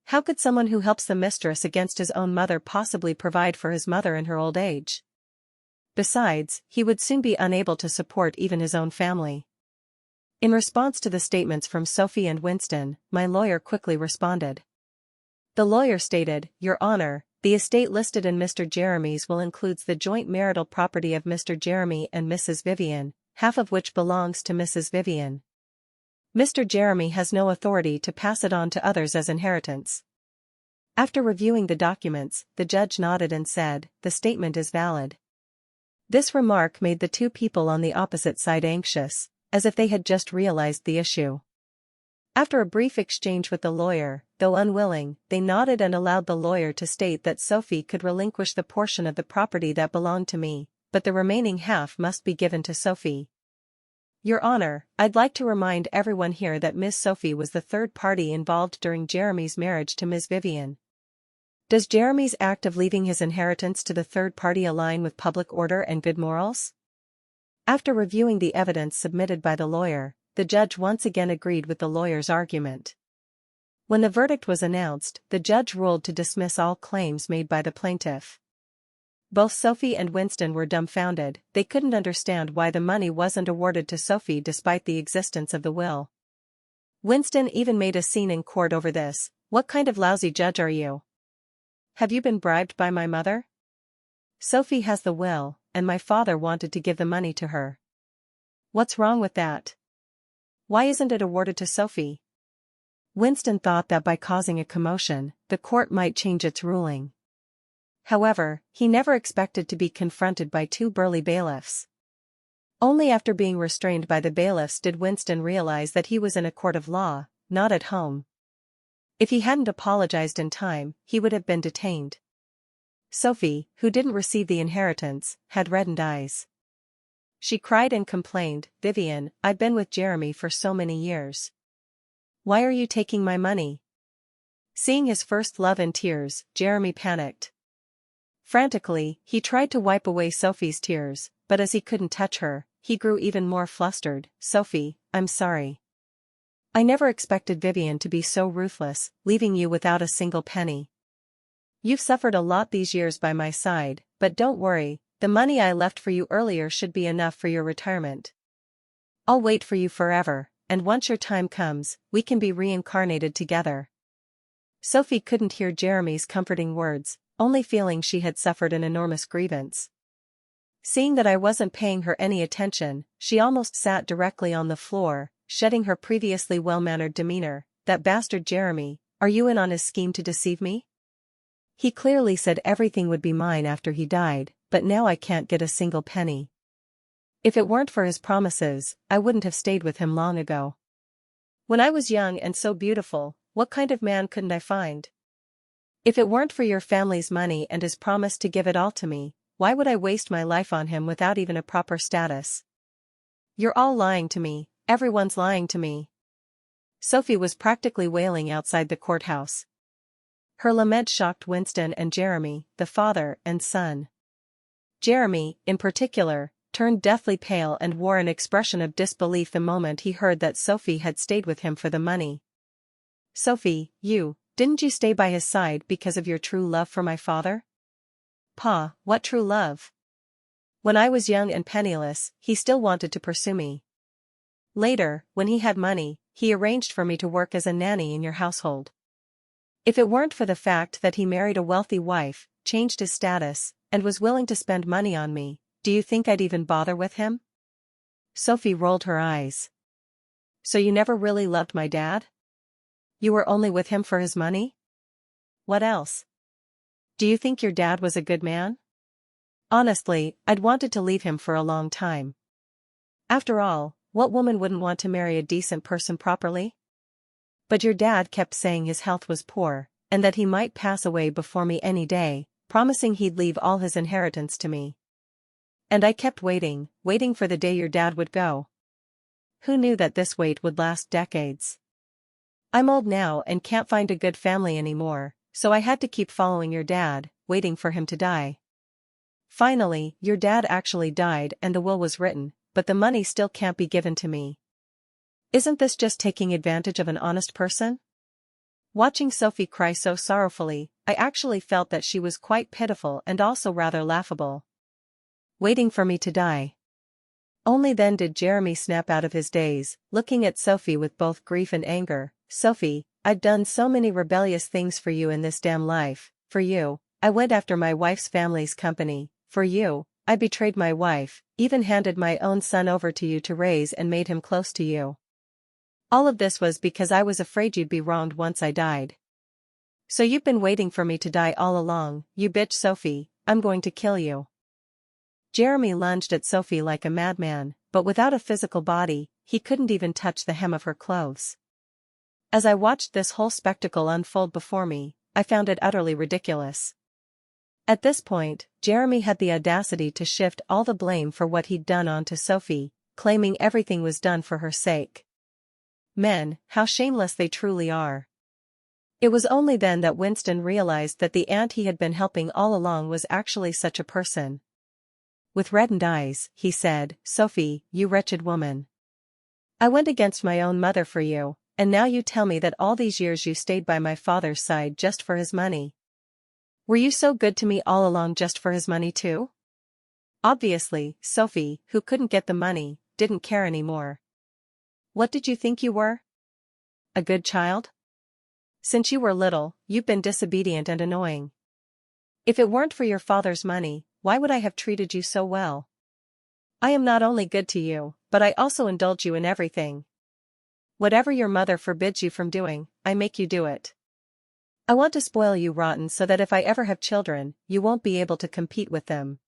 How could someone who helps the mistress against his own mother possibly provide for his mother in her old age? Besides, he would soon be unable to support even his own family. In response to the statements from Sophie and Winston, my lawyer quickly responded. The lawyer stated, Your Honor, the estate listed in Mr. Jeremy's will includes the joint marital property of Mr. Jeremy and Mrs. Vivian, half of which belongs to Mrs. Vivian. Mr. Jeremy has no authority to pass it on to others as inheritance. After reviewing the documents, the judge nodded and said, The statement is valid. This remark made the two people on the opposite side anxious, as if they had just realized the issue. After a brief exchange with the lawyer, though unwilling, they nodded and allowed the lawyer to state that Sophie could relinquish the portion of the property that belonged to me, but the remaining half must be given to Sophie. Your Honor, I'd like to remind everyone here that Ms. Sophie was the third party involved during Jeremy's marriage to Ms. Vivian. Does Jeremy's act of leaving his inheritance to the third party align with public order and good morals? After reviewing the evidence submitted by the lawyer, the judge once again agreed with the lawyer's argument. When the verdict was announced, the judge ruled to dismiss all claims made by the plaintiff. Both Sophie and Winston were dumbfounded. They couldn't understand why the money wasn't awarded to Sophie despite the existence of the will. Winston even made a scene in court over this. What kind of lousy judge are you? Have you been bribed by my mother? Sophie has the will, and my father wanted to give the money to her. What's wrong with that? Why isn't it awarded to Sophie? Winston thought that by causing a commotion, the court might change its ruling. However, he never expected to be confronted by two burly bailiffs. Only after being restrained by the bailiffs did Winston realize that he was in a court of law, not at home. If he hadn't apologized in time, he would have been detained. Sophie, who didn't receive the inheritance, had reddened eyes. She cried and complained, Vivian, I've been with Jeremy for so many years. Why are you taking my money? Seeing his first love in tears, Jeremy panicked. Frantically, he tried to wipe away Sophie's tears, but as he couldn't touch her, he grew even more flustered. Sophie, I'm sorry. I never expected Vivian to be so ruthless, leaving you without a single penny. You've suffered a lot these years by my side, but don't worry, the money I left for you earlier should be enough for your retirement. I'll wait for you forever, and once your time comes, we can be reincarnated together. Sophie couldn't hear Jeremy's comforting words, only feeling she had suffered an enormous grievance. Seeing that I wasn't paying her any attention, she almost sat directly on the floor, shedding her previously well-mannered demeanor. That bastard Jeremy, are you in on his scheme to deceive me? He clearly said everything would be mine after he died, but now I can't get a single penny. If it weren't for his promises, I wouldn't have stayed with him long ago. When I was young and so beautiful, what kind of man couldn't I find? If it weren't for your family's money and his promise to give it all to me, why would I waste my life on him without even a proper status? You're all lying to me, everyone's lying to me. Sophie was practically wailing outside the courthouse. Her lament shocked Winston and Jeremy, the father and son. Jeremy, in particular, turned deathly pale and wore an expression of disbelief the moment he heard that Sophie had stayed with him for the money. Sophie, didn't you stay by his side because of your true love for my father? Pa, what true love? When I was young and penniless, he still wanted to pursue me. Later, when he had money, he arranged for me to work as a nanny in your household. If it weren't for the fact that he married a wealthy wife, changed his status, and was willing to spend money on me, do you think I'd even bother with him? Sophie rolled her eyes. So you never really loved my dad? You were only with him for his money? What else? Do you think your dad was a good man? Honestly, I'd wanted to leave him for a long time. After all, what woman wouldn't want to marry a decent person properly? But your dad kept saying his health was poor, and that he might pass away before me any day, promising he'd leave all his inheritance to me. And I kept waiting for the day your dad would go. Who knew that this wait would last decades? I'm old now and can't find a good family anymore, so I had to keep following your dad, waiting for him to die. Finally, your dad actually died and the will was written, but the money still can't be given to me. Isn't this just taking advantage of an honest person? Watching Sophie cry so sorrowfully, I actually felt that she was quite pitiful and also rather laughable. Waiting for me to die. Only then did Jeremy snap out of his daze, looking at Sophie with both grief and anger. Sophie, I've done so many rebellious things for you in this damn life. For you, I went after my wife's family's company. For you, I betrayed my wife, even handed my own son over to you to raise and made him close to you. All of this was because I was afraid you'd be wronged once I died. So you've been waiting for me to die all along, you bitch Sophie, I'm going to kill you. Jeremy lunged at Sophie like a madman, but without a physical body, he couldn't even touch the hem of her clothes. As I watched this whole spectacle unfold before me, I found it utterly ridiculous. At this point, Jeremy had the audacity to shift all the blame for what he'd done onto Sophie, claiming everything was done for her sake. Men, how shameless they truly are. It was only then that Winston realized that the aunt he had been helping all along was actually such a person. With reddened eyes, he said, Sophie, you wretched woman. I went against my own mother for you, and now you tell me that all these years you stayed by my father's side just for his money. Were you so good to me all along just for his money too? Obviously, Sophie, who couldn't get the money, didn't care anymore. What did you think you were? A good child? Since you were little, you've been disobedient and annoying. If it weren't for your father's money, why would I have treated you so well? I am not only good to you, but I also indulge you in everything. Whatever your mother forbids you from doing, I make you do it. I want to spoil you rotten so that if I ever have children, you won't be able to compete with them.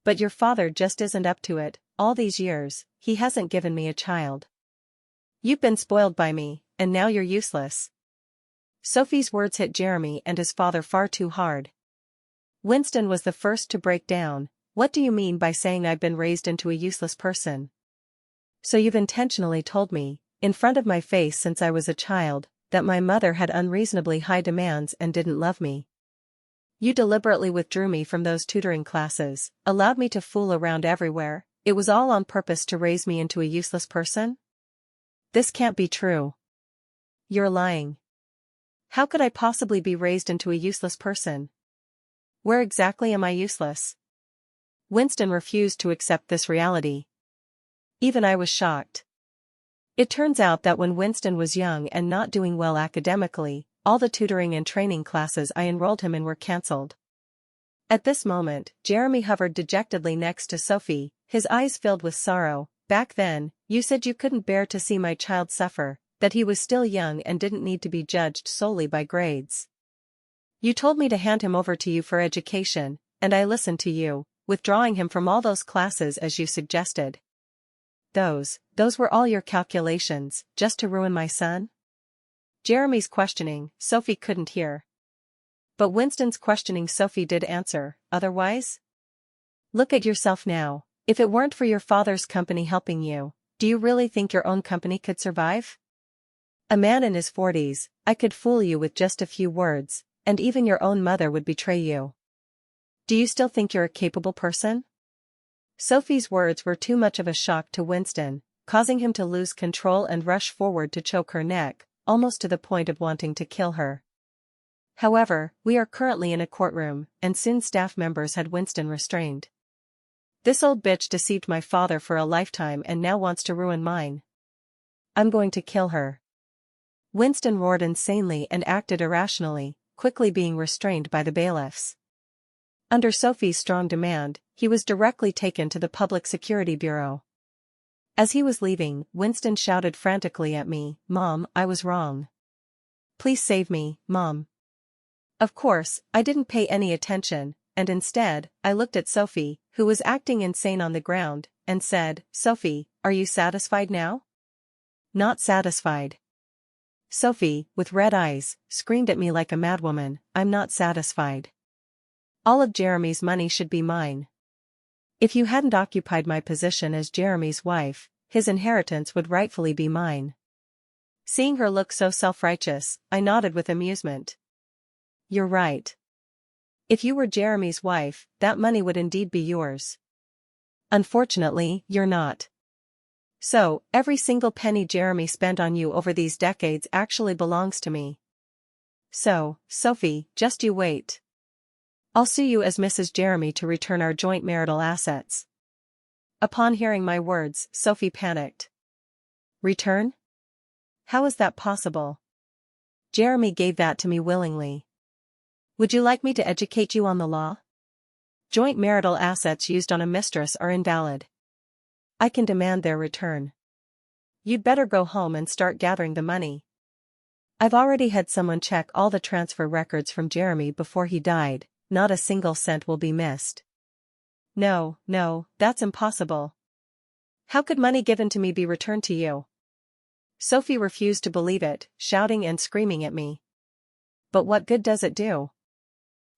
But your father just isn't up to it. All these years, he hasn't given me a child. You've been spoiled by me, and now you're useless. Sophie's words hit Jeremy and his father far too hard. Winston was the first to break down. What do you mean by saying I've been raised into a useless person? So you've intentionally told me, in front of my face since I was a child, that my mother had unreasonably high demands and didn't love me. You deliberately withdrew me from those tutoring classes, allowed me to fool around everywhere. It was all on purpose to raise me into a useless person? This can't be true. You're lying. How could I possibly be raised into a useless person? Where exactly am I useless? Winston refused to accept this reality. Even I was shocked. It turns out that when Winston was young and not doing well academically, all the tutoring and training classes I enrolled him in were cancelled. At this moment, Jeremy hovered dejectedly next to Sophie, his eyes filled with sorrow. Back then, you said you couldn't bear to see my child suffer, that he was still young and didn't need to be judged solely by grades. You told me to hand him over to you for education, and I listened to you, withdrawing him from all those classes as you suggested. Those were all your calculations, just to ruin my son? Jeremy's questioning, Sophie couldn't hear. But Winston's questioning Sophie did answer, otherwise? Look at yourself now. If it weren't for your father's company helping you, do you really think your own company could survive? A man in his 40s, I could fool you with just a few words, and even your own mother would betray you. Do you still think you're a capable person? Sophie's words were too much of a shock to Winston, causing him to lose control and rush forward to choke her neck, almost to the point of wanting to kill her. However, we are currently in a courtroom, and soon staff members had Winston restrained. This old bitch deceived my father for a lifetime and now wants to ruin mine. I'm going to kill her. Winston roared insanely and acted irrationally, quickly being restrained by the bailiffs. Under Sophie's strong demand, he was directly taken to the Public Security Bureau. As he was leaving, Winston shouted frantically at me, Mom, I was wrong. Please save me, Mom. Of course, I didn't pay any attention, and instead, I looked at Sophie, who was acting insane on the ground, and said, Sophie, are you satisfied now? Not satisfied. Sophie, with red eyes, screamed at me like a madwoman, I'm not satisfied. All of Jeremy's money should be mine. If you hadn't occupied my position as Jeremy's wife, his inheritance would rightfully be mine. Seeing her look so self-righteous, I nodded with amusement. You're right. If you were Jeremy's wife, that money would indeed be yours. Unfortunately, you're not. So, every single penny Jeremy spent on you over these decades actually belongs to me. So, Sophie, just you wait. I'll sue you as Mrs. Jeremy to return our joint marital assets. Upon hearing my words, Sophie panicked. Return? How is that possible? Jeremy gave that to me willingly. Would you like me to educate you on the law? Joint marital assets used on a mistress are invalid. I can demand their return. You'd better go home and start gathering the money. I've already had someone check all the transfer records from Jeremy before he died, not a single cent will be missed. No, that's impossible. How could money given to me be returned to you? Sophie refused to believe it, shouting and screaming at me. But what good does it do?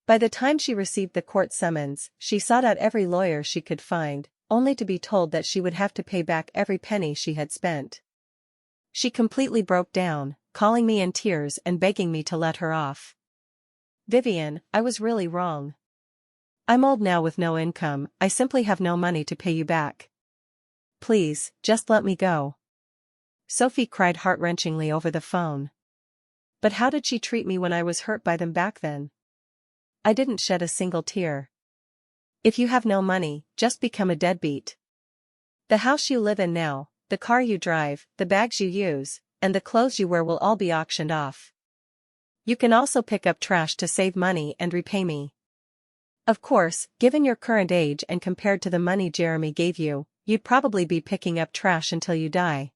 By the time she received the court summons, she sought out every lawyer she could find, only to be told that she would have to pay back every penny she had spent. She completely broke down, calling me in tears and begging me to let her off. Vivian, I was really wrong. I'm old now with no income, I simply have no money to pay you back. Please, just let me go. Sophie cried heart-wrenchingly over the phone. But how did she treat me when I was hurt by them back then? I didn't shed a single tear. If you have no money, just become a deadbeat. The house you live in now, the car you drive, the bags you use, and the clothes you wear will all be auctioned off. You can also pick up trash to save money and repay me. Of course, given your current age and compared to the money Jeremy gave you, you'd probably be picking up trash until you die.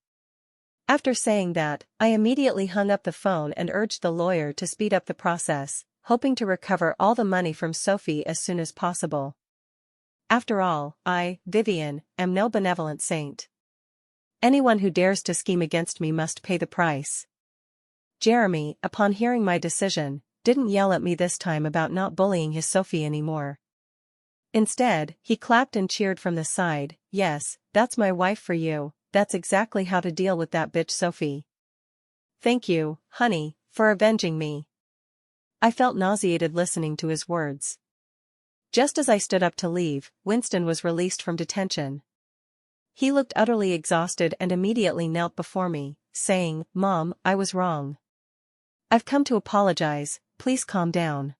After saying that, I immediately hung up the phone and urged the lawyer to speed up the process, hoping to recover all the money from Sophie as soon as possible. After all, I, Vivian, am no benevolent saint. Anyone who dares to scheme against me must pay the price. Jeremy, upon hearing my decision, didn't yell at me this time about not bullying his Sophie anymore. Instead, he clapped and cheered from the side. Yes, that's my wife for you, that's exactly how to deal with that bitch Sophie. Thank you, honey, for avenging me. I felt nauseated listening to his words. Just as I stood up to leave, Winston was released from detention. He looked utterly exhausted and immediately knelt before me, saying, "Mom, I was wrong. I've come to apologize, please calm down.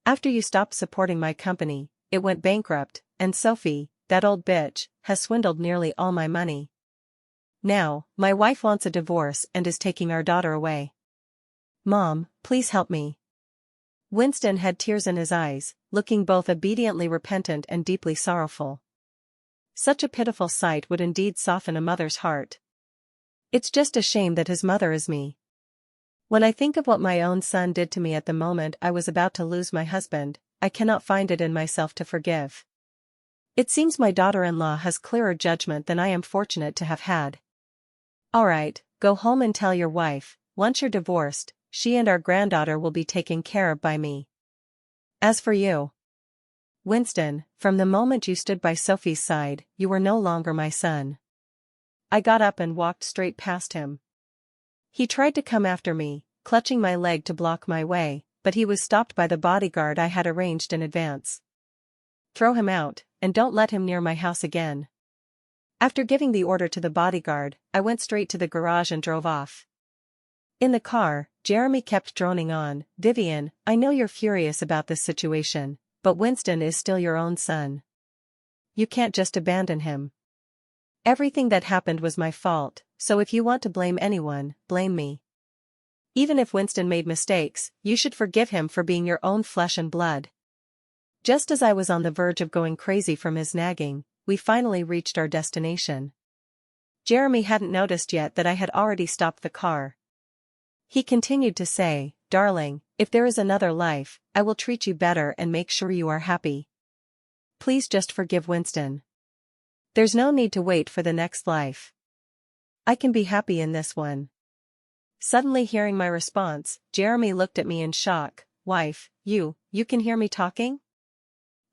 After you stopped supporting my company, it went bankrupt, and Sophie, that old bitch, has swindled nearly all my money. Now, my wife wants a divorce and is taking our daughter away. Mom, please help me." Winston had tears in his eyes, looking both obediently repentant and deeply sorrowful. Such a pitiful sight would indeed soften a mother's heart. It's just a shame that his mother is me. When I think of what my own son did to me at the moment I was about to lose my husband, I cannot find it in myself to forgive. It seems my daughter-in-law has clearer judgment than I am fortunate to have had. All right, go home and tell your wife, once you're divorced, she and our granddaughter will be taken care of by me. As for you, Winston, from the moment you stood by Sophie's side, you were no longer my son. I got up and walked straight past him. He tried to come after me, clutching my leg to block my way, but he was stopped by the bodyguard I had arranged in advance. Throw him out, and don't let him near my house again. After giving the order to the bodyguard, I went straight to the garage and drove off. In the car, Jeremy kept droning on, "Vivian, I know you're furious about this situation, but Winston is still your own son. You can't just abandon him. Everything that happened was my fault, so if you want to blame anyone, blame me. Even if Winston made mistakes, you should forgive him for being your own flesh and blood." Just as I was on the verge of going crazy from his nagging, we finally reached our destination. Jeremy hadn't noticed yet that I had already stopped the car. He continued to say, "Darling, if there is another life, I will treat you better and make sure you are happy. Please just forgive Winston. There's no need to wait for the next life. I can be happy in this one." Suddenly hearing my response, Jeremy looked at me in shock. "Wife, you can hear me talking?"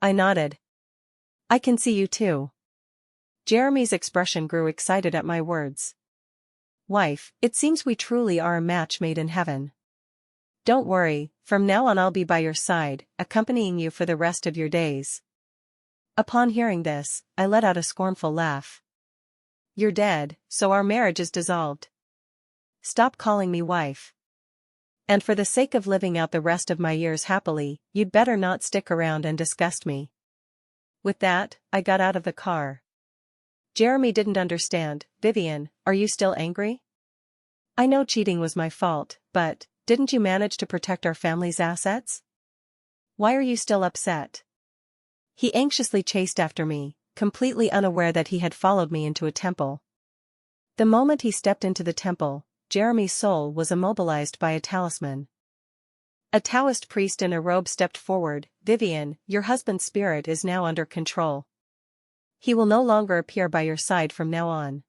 I nodded. "I can see you too." Jeremy's expression grew excited at my words. wife, it seems we truly are a match made in heaven. Don't worry, from now on I'll be by your side, accompanying you for the rest of your days." Upon hearing this, I let out a scornful laugh. "You're dead, so our marriage is dissolved. Stop calling me wife. And for the sake of living out the rest of my years happily, you'd better not stick around and disgust me." With that, I got out of the car. Jeremy didn't understand. "Vivian, are you still angry? I know cheating was my fault, but didn't you manage to protect our family's assets? Why are you still upset?" He anxiously chased after me, completely unaware that he had followed me into a temple. The moment he stepped into the temple, Jeremy's soul was immobilized by a talisman. A Taoist priest in a robe stepped forward. "Vivian, your husband's spirit is now under control. He will no longer appear by your side from now on."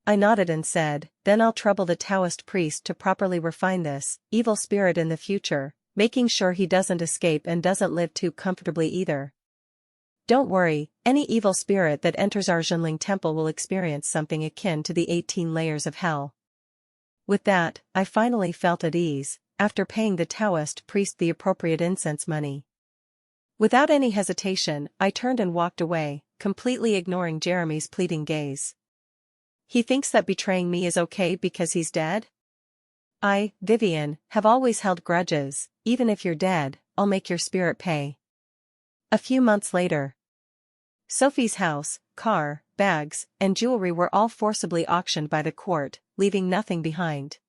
I nodded and said, "Then I'll trouble the Taoist priest to properly refine this evil spirit in the future, making sure he doesn't escape and doesn't live too comfortably either. Don't worry, any evil spirit that enters our Zhenling temple will experience something akin to the 18 layers of hell." With that, I finally felt at ease, after paying the Taoist priest the appropriate incense money. Without any hesitation, I turned and walked away, completely ignoring Jeremy's pleading gaze. He thinks that betraying me is okay because he's dead? I, Vivian, have always held grudges. Even if you're dead, I'll make your spirit pay. A few months later. Sophie's house, car, bags, and jewelry were all forcibly auctioned by the court, leaving nothing behind.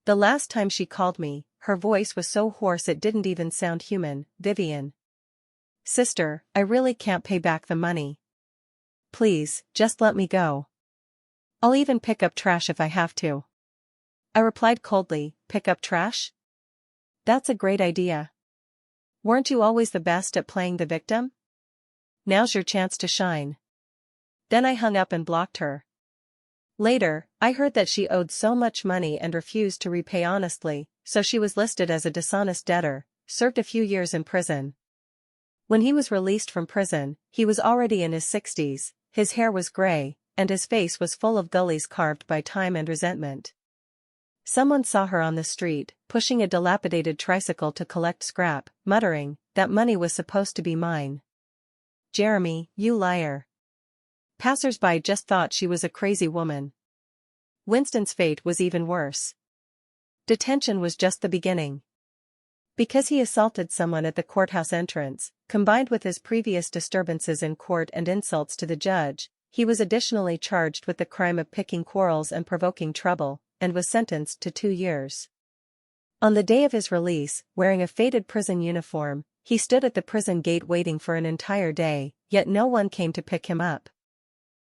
The last time she called me, her voice was so hoarse it didn't even sound human. "Vivian. Sister, I really can't pay back the money. Please, just let me go. I'll even pick up trash if I have to." I replied coldly, "Pick up trash? That's a great idea. Weren't you always the best at playing the victim? Now's your chance to shine." Then I hung up and blocked her. Later, I heard that she owed so much money and refused to repay honestly, so she was listed as a dishonest debtor, served a few years in prison. When he was released from prison, he was already in his 60s, his hair was gray, and his face was full of gullies carved by time and resentment. Someone saw her on the street, pushing a dilapidated tricycle to collect scrap, muttering, "That money was supposed to be mine." "Jeremy, you liar." Passers-by just thought she was a crazy woman. Winston's fate was even worse. Detention was just the beginning. Because he assaulted someone at the courthouse entrance, combined with his previous disturbances in court and insults to the judge, he was additionally charged with the crime of picking quarrels and provoking trouble, and was sentenced to 2 years. On the day of his release, wearing a faded prison uniform, he stood at the prison gate waiting for an entire day, yet no one came to pick him up.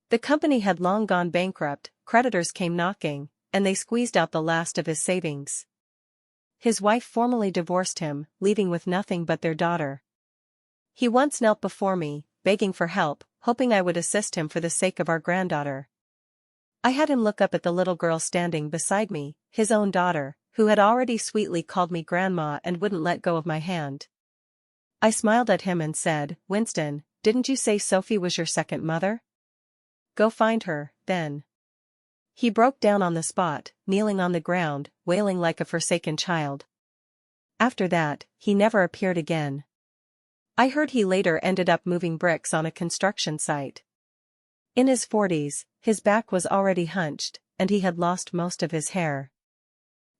The company had long gone bankrupt, creditors came knocking, and they squeezed out the last of his savings. His wife formally divorced him, leaving with nothing but their daughter. He once knelt before me, begging for help, hoping I would assist him for the sake of our granddaughter. I had him look up at the little girl standing beside me, his own daughter, who had already sweetly called me grandma and wouldn't let go of my hand. I smiled at him and said, "Winston, didn't you say Sophie was your second mother? Go find her, then." He broke down on the spot, kneeling on the ground, wailing like a forsaken child. After that, he never appeared again. I heard he later ended up moving bricks on a construction site. In his 40s, his back was already hunched, and he had lost most of his hair.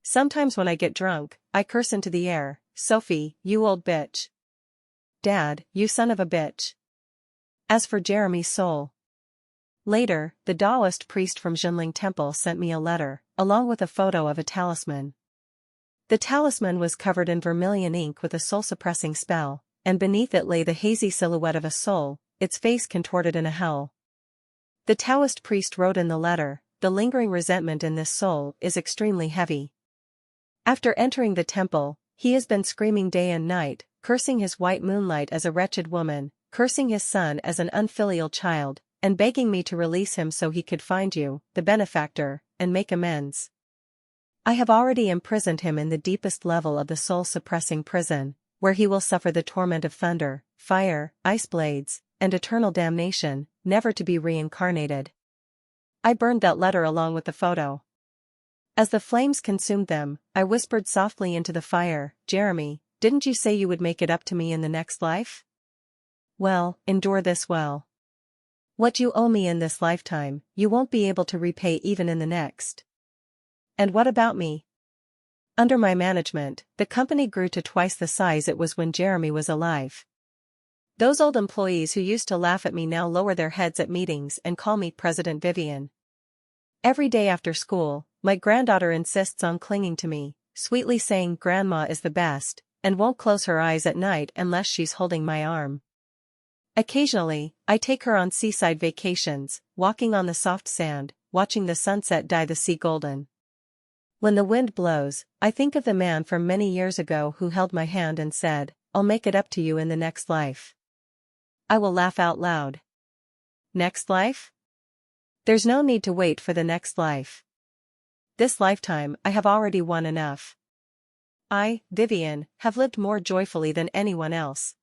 Sometimes when I get drunk, I curse into the air, "Sophie, you old bitch. Dad, you son of a bitch." As for Jeremy's soul. Later, the Taoist priest from Zhenling Temple sent me a letter, along with a photo of a talisman. The talisman was covered in vermilion ink with a soul-suppressing spell, and beneath it lay the hazy silhouette of a soul, its face contorted in a hell. The Taoist priest wrote in the letter, "The lingering resentment in this soul is extremely heavy. After entering the temple, he has been screaming day and night, cursing his white moonlight as a wretched woman, cursing his son as an unfilial child, and begging me to release him so he could find you, the benefactor, and make amends. I have already imprisoned him in the deepest level of the soul-suppressing prison, where he will suffer the torment of thunder, fire, ice blades, and eternal damnation, never to be reincarnated. I burned that letter along with the photo. As the flames consumed them, I whispered softly into the fire, Jeremy, didn't you say you would make it up to me in the next life? Well, endure this well. What you owe me in this lifetime, you won't be able to repay even in the next. And what about me? Under my management, the company grew to twice the size it was when Jeremy was alive. Those old employees who used to laugh at me now lower their heads at meetings and call me President Vivian. Every day after school, my granddaughter insists on clinging to me, sweetly saying Grandma is the best, and won't close her eyes at night unless she's holding my arm. Occasionally, I take her on seaside vacations, walking on the soft sand, watching the sunset dye the sea golden. When the wind blows, I think of the man from many years ago who held my hand and said, I'll make it up to you in the next life. I will laugh out loud. Next life? There's no need to wait for the next life. This lifetime I have already won enough. I, Vivian, have lived more joyfully than anyone else.